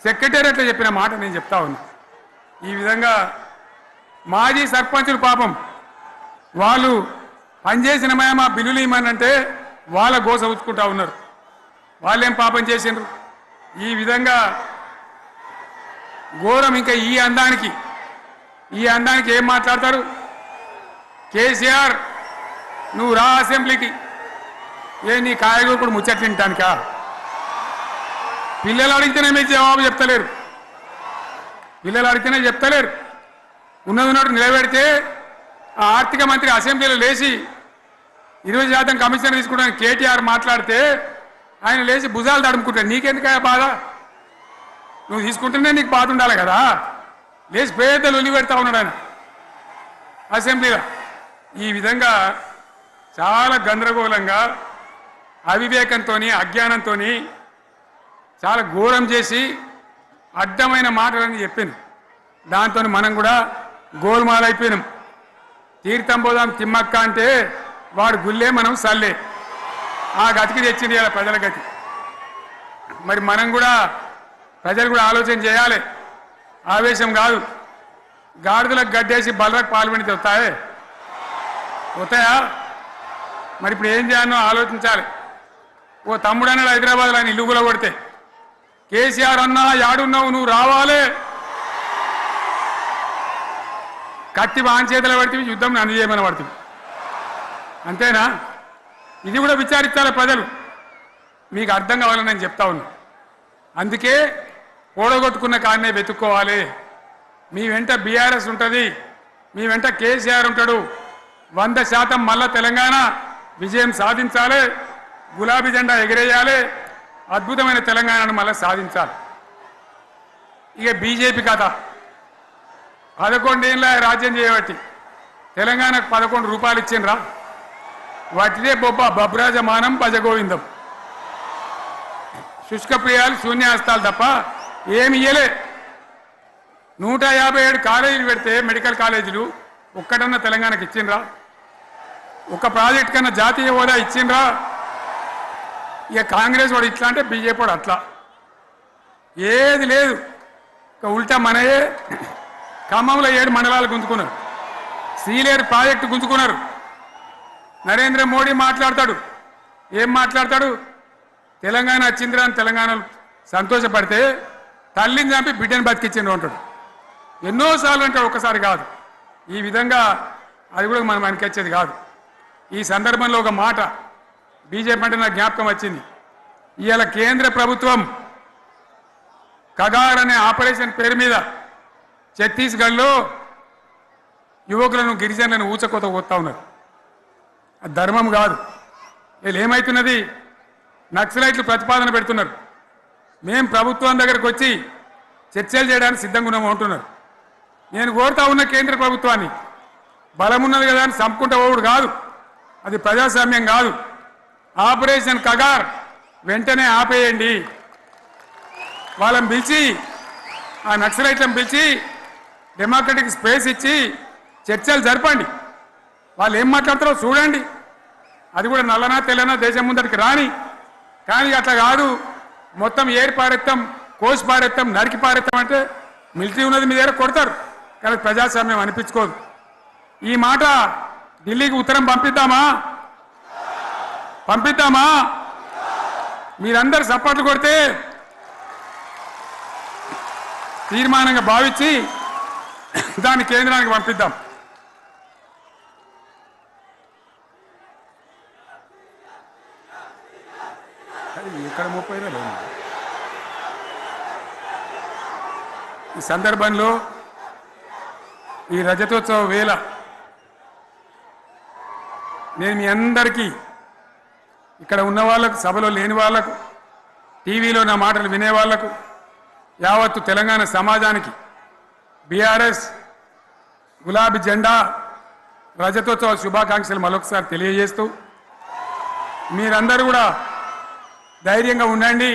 సెక్రటేరియట్లో చెప్పిన మాట నేను చెప్తా ఉన్నా. ఈ విధంగా మాజీ సర్పంచులు పాపం వాళ్ళు పనిచేసిన మా బిల్లులు ఇవ్వమనంటే వాళ్ళ గోస ఉంచుకుంటా ఉన్నారు. వాళ్ళేం పాపం చేసిండ్రు? ఈ విధంగా ఘోరం. ఇంకా ఈ అందానికి ఏం మాట్లాడతారు? కేసీఆర్ నువ్వు రా అసెంబ్లీకి, నీ కాయగూరకుడు ముచ్చట్లు తింటానికా? పిల్లలు అడిగితేనే మీకు జవాబు చెప్తలేరు, ఉన్నట్టు నిలబెడితే ఆ ఆర్థిక మంత్రి అసెంబ్లీలో లేచి 20% కమిషన్ తీసుకోవడానికి కేటీఆర్ మాట్లాడితే ఆయన లేచి భుజాలు తడుముకుంటాడు. నీకెందుకయ్యా బాధ? నువ్వు తీసుకుంటేనే నీకు బాధ ఉండాలి కదా. లేచి పేదలు ఉల్లి పెడతా ఉన్నాడు ఆయన అసెంబ్లీలో. ఈ విధంగా చాలా గందరగోళంగా అవివేకంతో అజ్ఞానంతో చాలా ఘోరం చేసి అడ్డమైన మాటలని చెప్పింది. దాంతో మనం కూడా గోల్మాలైపోయినాం. తీర్థం పోదాం తిమ్మక్క అంటే వాడు గుల్లే మనం సల్లే. ఆ గతికి తెచ్చింది ఇలా ప్రజల గతి. మరి మనం కూడా ప్రజలు కూడా ఆలోచన చేయాలి. ఆవేశం కాదు. గాడిదలకు గడ్డేసి బలరకు పాల్పడితే వస్తాయా? మరి ఇప్పుడు ఏం చేయాలో ఆలోచించాలి. ఓ తమ్ముడు అన్నాడు హైదరాబాద్లో ఆయన ఇల్లు కూడా కొడితే, కేసీఆర్ అన్నా యాడున్నావు నువ్వు రావాలి, కత్తి వాన్ చేతులు పడితే యుద్ధం నన్ను చేయమని పడుతుంది. అంతేనా? ఇది కూడా విచారించాలి ప్రజలు. మీకు అర్థం కావాలని నేను చెప్తా ఉన్నా. అందుకే ఓడగొట్టుకున్న కాడనే వెతుక్కోవాలి. మీ వెంట బీఆర్ఎస్ ఉంటుంది, మీ వెంట కేసీఆర్ ఉంటాడు. 100% మళ్ళా తెలంగాణ విజయం సాధించాలి, గులాబీ జెండా ఎగిరేయాలి, అద్భుతమైన తెలంగాణను మళ్ళీ సాధించాలి. ఇక బీజేపీ కథ 11 ఏళ్ళ రాజ్యం చేయబట్టి తెలంగాణకు 11 రూపాయలు ఇచ్చిండ్రా? వాటిదే బబ్రాజమానం భజగోవిందం, శుష్కప్రియాలు శూన్యాస్తాలు తప్ప ఏమి ఇయ్యలే. 157 కాలేజీలు పెడితే మెడికల్ కాలేజీలు ఒక్కటన్నా తెలంగాణకు ఇచ్చిండ్రా? ఒక ప్రాజెక్ట్ కన్నా జాతీయ హోదా ఇచ్చిండ్రా? ఇక కాంగ్రెస్ వాడు ఇట్లా అంటే బీజేపీ వాడు అట్లా, ఏది లేదు. ఇక ఉల్టా మనయే ఖమ్మంలో 7 మండలాలు గుంజుకున్నారు, సీలేరు ప్రాజెక్టు గుంజుకున్నారు. నరేంద్ర మోడీ మాట్లాడతాడు, ఏం మాట్లాడతాడు? తెలంగాణ వచ్చిందిరా అని తెలంగాణలో సంతోషపడితే తల్లిని చంపి బిడ్డను బతికిచ్చిండ్రు అంటాడు. ఎన్నోసార్లు అంటాడు, ఒక్కసారి కాదు. ఈ విధంగా అది కూడా మనం వెనకొచ్చేది కాదు. ఈ సందర్భంలో ఒక మాట బీజేపీ అంటే నాకు జ్ఞాపకం వచ్చింది. ఇవాళ కేంద్ర ప్రభుత్వం కగార్ అనే ఆపరేషన్ పేరు మీద ఛత్తీస్గఢ్లో యువకులను గిరిజనులను ఊచకోత పోతా ఉన్నారు. అది ధర్మం కాదు. వీళ్ళు ఏమవుతున్నది? నక్సలైట్లు ప్రతిపాదన పెడుతున్నారు. మేం ప్రభుత్వం దగ్గరకు వచ్చి చర్చలు చేయడానికి సిద్ధంగా ఉన్నాము అంటున్నారు. నేను కోరుతా ఉన్న కేంద్ర ప్రభుత్వాన్ని, బలం ఉన్నది కదా అని చంపుకుంటా పోవుడు కాదు, అది ప్రజాస్వామ్యం కాదు. ఆపరేషన్ కగార్ వెంటనే ఆపేయండి. వాళ్ళని పిలిచి, ఆ నక్సలైట్లను పిలిచి డెమోక్రటిక్ స్పేస్ ఇచ్చి చర్చలు జరపండి. వాళ్ళు ఏం మాట్లాడతారో చూడండి. అది కూడా నల్లనా తెల్లనా దేశం ముందరికి రాని. కానీ అట్లా కాదు, మొత్తం ఏరి పారెత్తాం, కోసి పారెత్తాం, నరికి పారెత్తాం అంటే మిలిటరీ ఉన్నది మీ దగ్గర కొడతారు. కానీ ప్రజాస్వామ్యం అనిపించుకోదు. ఈ మాట ఢిల్లీకి ఉత్తరం పంపిద్దామా? మీరందరూ సపోర్ట్లు కొడితే తీర్మానంగా భావించి దాన్ని కేంద్రానికి పంపిద్దాం. ఇక్కడ 30 లేదు. ఈ సందర్భంలో ఈ రజతోత్సవ వేళ నేను మీ అందరికీ, ఇక్కడ ఉన్న వాళ్ళకు, సభలో లేని వాళ్లకు, టీవీలో నా మాటలు వినే వాళ్లకు, యావత్తు తెలంగాణ సమాజానికి బీఆర్ఎస్ గులాబీ జెండా రజతోత్సవ శుభాకాంక్షలు మరొకసారి తెలియజేస్తూ, మీరందరూ కూడా ధైర్యంగా ఉండండి.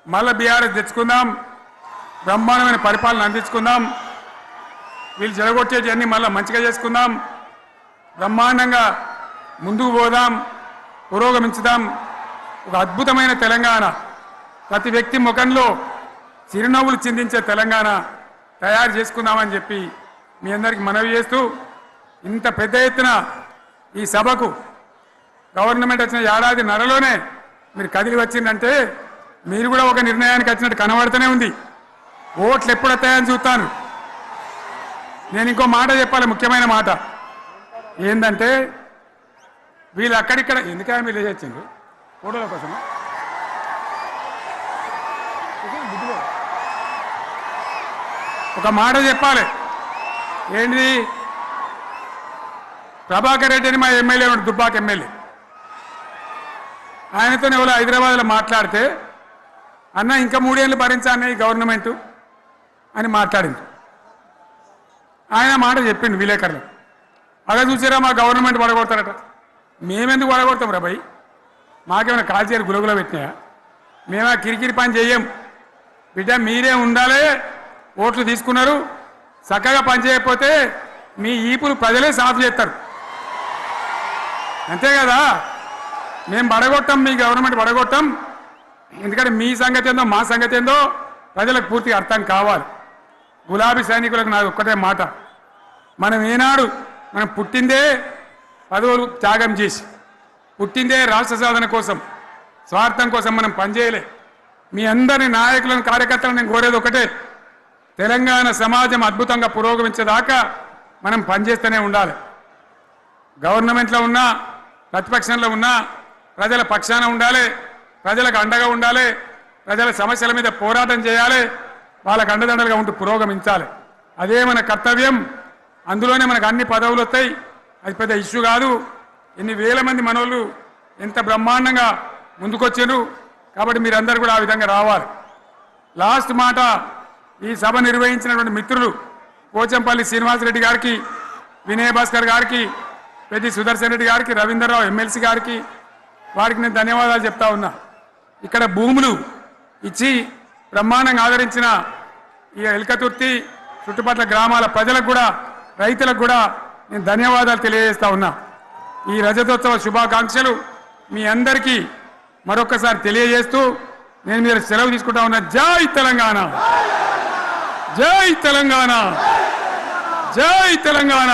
మళ్ళీ బీఆర్ఎస్ తెచ్చుకుందాం, బ్రహ్మాండమైన పరిపాలన అందించుకుందాం. వీళ్ళు జరగొట్టేవన్నీ మళ్ళీ మంచిగా చేసుకుందాం, బ్రహ్మాండంగా ముందుకు పోదాం, పురోగమించుదాం. ఒక అద్భుతమైన తెలంగాణ, ప్రతి వ్యక్తి ముఖంలో చిరునవ్వులు చిందించే తెలంగాణ తయారు చేసుకుందామని చెప్పి మీ అందరికీ మనవి చేస్తూ, ఇంత పెద్ద ఎత్తున ఈ సభకు గవర్నమెంట్ వచ్చిన ఏడాది నరలోనే మీరు కదిలి వచ్చిందంటే మీరు కూడా ఒక నిర్ణయానికి వచ్చినట్టు కనబడుతూనే ఉంది. ఓట్లు ఎప్పుడు వస్తాయని చూస్తాను. నేను ఇంకో మాట చెప్పాలి, ముఖ్యమైన మాట ఏంటంటే, వీళ్ళు అక్కడిక్కడ ఎందుకని వీళ్ళు వచ్చిండ్రు ఫోటోల కోసం. ఒక మాట చెప్పాలి, ఏంటి? ప్రభాకర్ రెడ్డి అని మా ఎమ్మెల్యే ఉన్నాడు, దుబ్బాక ఎమ్మెల్యే. ఆయనతో ఎవరో హైదరాబాద్లో మాట్లాడితే, అన్న ఇంకా 3 ఏళ్ళు భరించాలన్న ఈ గవర్నమెంటు అని మాట్లాడింది. ఆయన మాట చెప్పిండు విలేకరులు, అలా చూసారా మా గవర్నమెంట్ పడగొడతారట. మేమెందుకు పడగొడతాం రా భయ్? మాకేమైనా కాల్చేరు గులగుల పెట్టినాయా? మేమా కిరికిరి పని చెయ్యం బిడ్డ. మీరే ఉండాలి, ఓట్లు తీసుకున్నారు, చక్కగా పని చేయకపోతే మీ ఈపులు ప్రజలే సాఫ్ చేస్తారు, అంతే కదా. మేము పడగొట్టాం, మీ గవర్నమెంట్ పడగొట్టాం. ఎందుకంటే మీ సంగతి ఏందో మా సంగతి ఏందో ప్రజలకు పూర్తిగా అర్థం కావాలి. గులాబీ సైనికులకు నాది ఒక్కటే మాట, మనం ఏనాడు మనం పుట్టిందే పదవులు త్యాగం చేసి, పుట్టిందే రాష్ట్ర సాధన కోసం, స్వార్థం కోసం మనం పనిచేయలే. మీ అందరి నాయకులను కార్యకర్తలను నేను కోరేది ఒకటే, తెలంగాణ సమాజం అద్భుతంగా పురోగమించేదాకా మనం పనిచేస్తూనే ఉండాలి. గవర్నమెంట్లో ఉన్నా ప్రతిపక్షంలో ఉన్నా ప్రజల పక్షాన ఉండాలి, ప్రజలకు అండగా ఉండాలి, ప్రజల సమస్యల మీద పోరాటం చేయాలి, వాళ్ళకు అండదండలుగా ఉంటూ పురోగమించాలి. అదే మన కర్తవ్యం. అందులోనే మనకు అన్ని పదవులు వస్తాయి, అది పెద్ద ఇష్యూ కాదు. ఎన్ని వేల మంది మనోళ్ళు ఎంత బ్రహ్మాండంగా ముందుకొచ్చారు. కాబట్టి మీరందరూ కూడా ఆ విధంగా రావాలి. లాస్ట్ మాట, ఈ సభ నిర్వహించినటువంటి మిత్రులు పోచంపల్లి శ్రీనివాసరెడ్డి గారికి, వినయ్ భాస్కర్ గారికి, పెద్ది సుదర్శన్ రెడ్డి గారికి, రవీంద్రరావు ఎమ్మెల్సీ గారికి, వారికి నేను ధన్యవాదాలు చెప్తా ఉన్నా. ఇక్కడ భూములు ఇచ్చి బ్రహ్మాండంగా ఆదరించిన ఈ ఎల్కతుర్తి చుట్టుపక్కల గ్రామాల ప్రజలకు కూడా, రైతులకు కూడా నేను ధన్యవాదాలు తెలియజేస్తా ఉన్నా. ఈ రజతోత్సవ శుభాకాంక్షలు మీ అందరికీ మరొకసారి తెలియజేస్తూ నేను మీరు సెలవు తీసుకుంటా ఉన్నా. జై తెలంగాణ, జై తెలంగాణ, జై తెలంగాణ.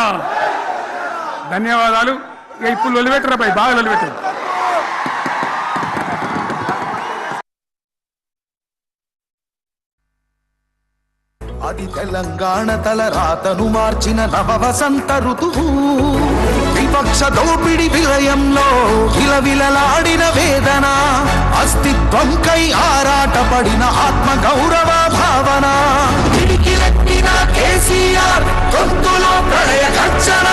ధన్యవాదాలు. ఇక ఇప్పుడు లొలిపెట్టరా పై, బాగా లొలిపెట్టారు. అది తెలంగాణ తల రాతను మార్చిన నవ వసంత ఋతువు. విపక్ష దోపిడి విలయంలో విలవిలలాడిన వేదన, అస్తిత్వంకై ఆరాటపడిన ఆత్మ గౌరవ భావన. కిరికిరెత్తిన కేసీఆర్ గొంతులో ప్రళయ గర్జన.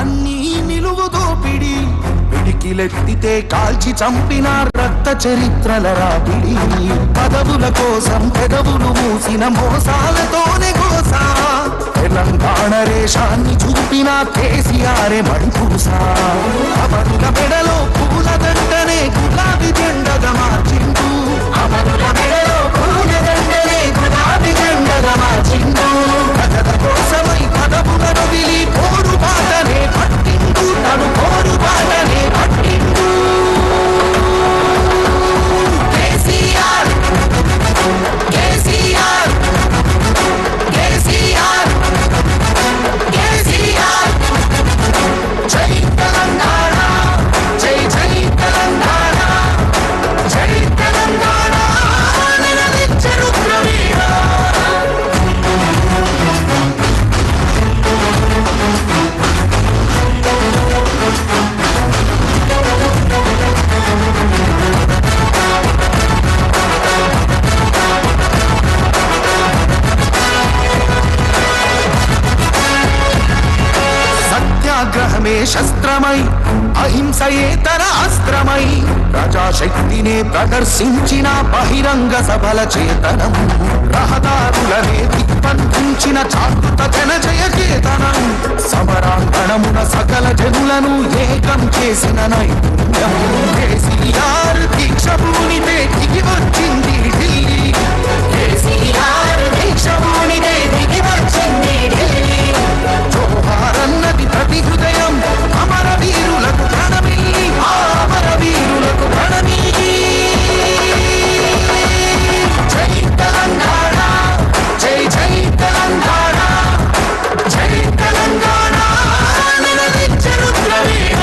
అన్నీ నిలువు దోపిడి, పిడికిలెత్తితే కాల్చి చంపిన రక్త చరిత్రల రాపిడి. పదవుల కోసం పెదవులు మూసిన మోసాలతోనే గోసా, తెలంగాణ రేషాన్ని చూపిన కేసీఆర్ మణిపూసా. అమరుల మెడలో పూల దండనే గులాబీ జెండగా మార్చిండు, అమరుల మెడలో పూల దండనే గులాబీ జెండగా మార్చిండు. ప్రజల కోసమై పదవులను విలి పోరు బాటనే పట్టిండు, తను పోరు బాటనే పట్టిండు. కేసీఆర్, కేసీఆర్, కేసీఆర్, కేసీఆర్. జై తెలంగాణ, జై జై తెలంగాణ, జై తెలంగాణ నిలదించెను ప్రవీణ. సత్యాగ్రహమే శస్త్రమై, అహింసయే తన అస్త్రమై, ప్రజాశక్తినే ప్రదర్శించిన బహిరంగ సభల చేతనం, రహదారులనే దిగ్బంధించిన చాటుత జనజయ కేతనం, సమరాంగణమున సకల జనులను ఏకం చేసిన నైపుణ్యం. కేసీఆర్ దీక్ష భూమిపై దిగి వచ్చింది ఢిల్లీ, కేసీఆర్ దీక్ష భూమిపై దిగి వచ్చింది ఢిల్లీ. జోహారన్నది ప్రతి హృదయం, అమర వీరులకు ప్రణమిల్లి, అమర వీరులకు ప్రణమిల్లి. జై తెలంగాణ, జై జై తెలంగాణ, జై తెలంగాణ నిలదించెను ప్రవీణ.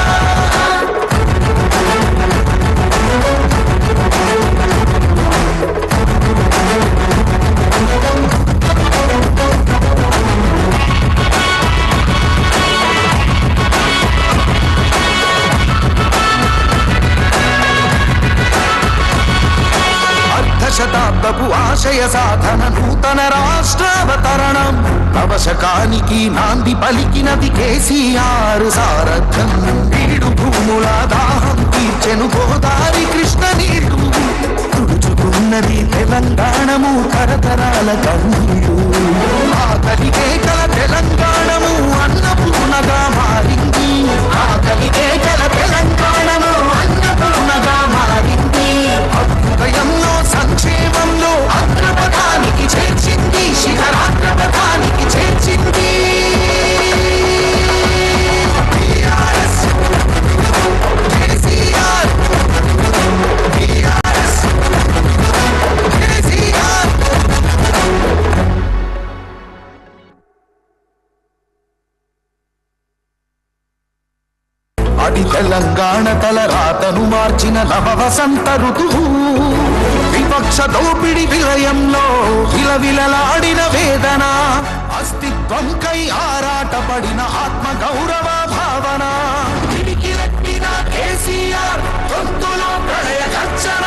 దశకానికి నాంది పలికినది కేసీఆర్ సారథ్యం. ఈడు భూముల దాహం తీర్చెను గోదావరి కృష్ణ నీళ్లు, తుడుచుకున్నది తెలంగాణము తరతరాల కన్నీళ్ళు. ఆకలికే కల తెలంగాణము అన్నపూర్ణగా మారింది, ఆకలికే కల తెలంగాణము అన్నపూర్ణగా మారింది. అభ్యుదయంలో సంక్షేమంలో అగ్రపథానికి చేర్చింది, శిఖరాగ్రపథానికి చేర్చింది. అది తెలంగాణ తలరాతను మార్చిన నవ వసంత ఋతువు. విపక్ష దోపిడి విలయంలో విలవిలలాడిన వేదన, అస్తిత్వంకై ఆరాటపడిన ఆత్మ గౌరవ భావన. కేసీఆర్ గొంతులో ప్రళయ గర్జన.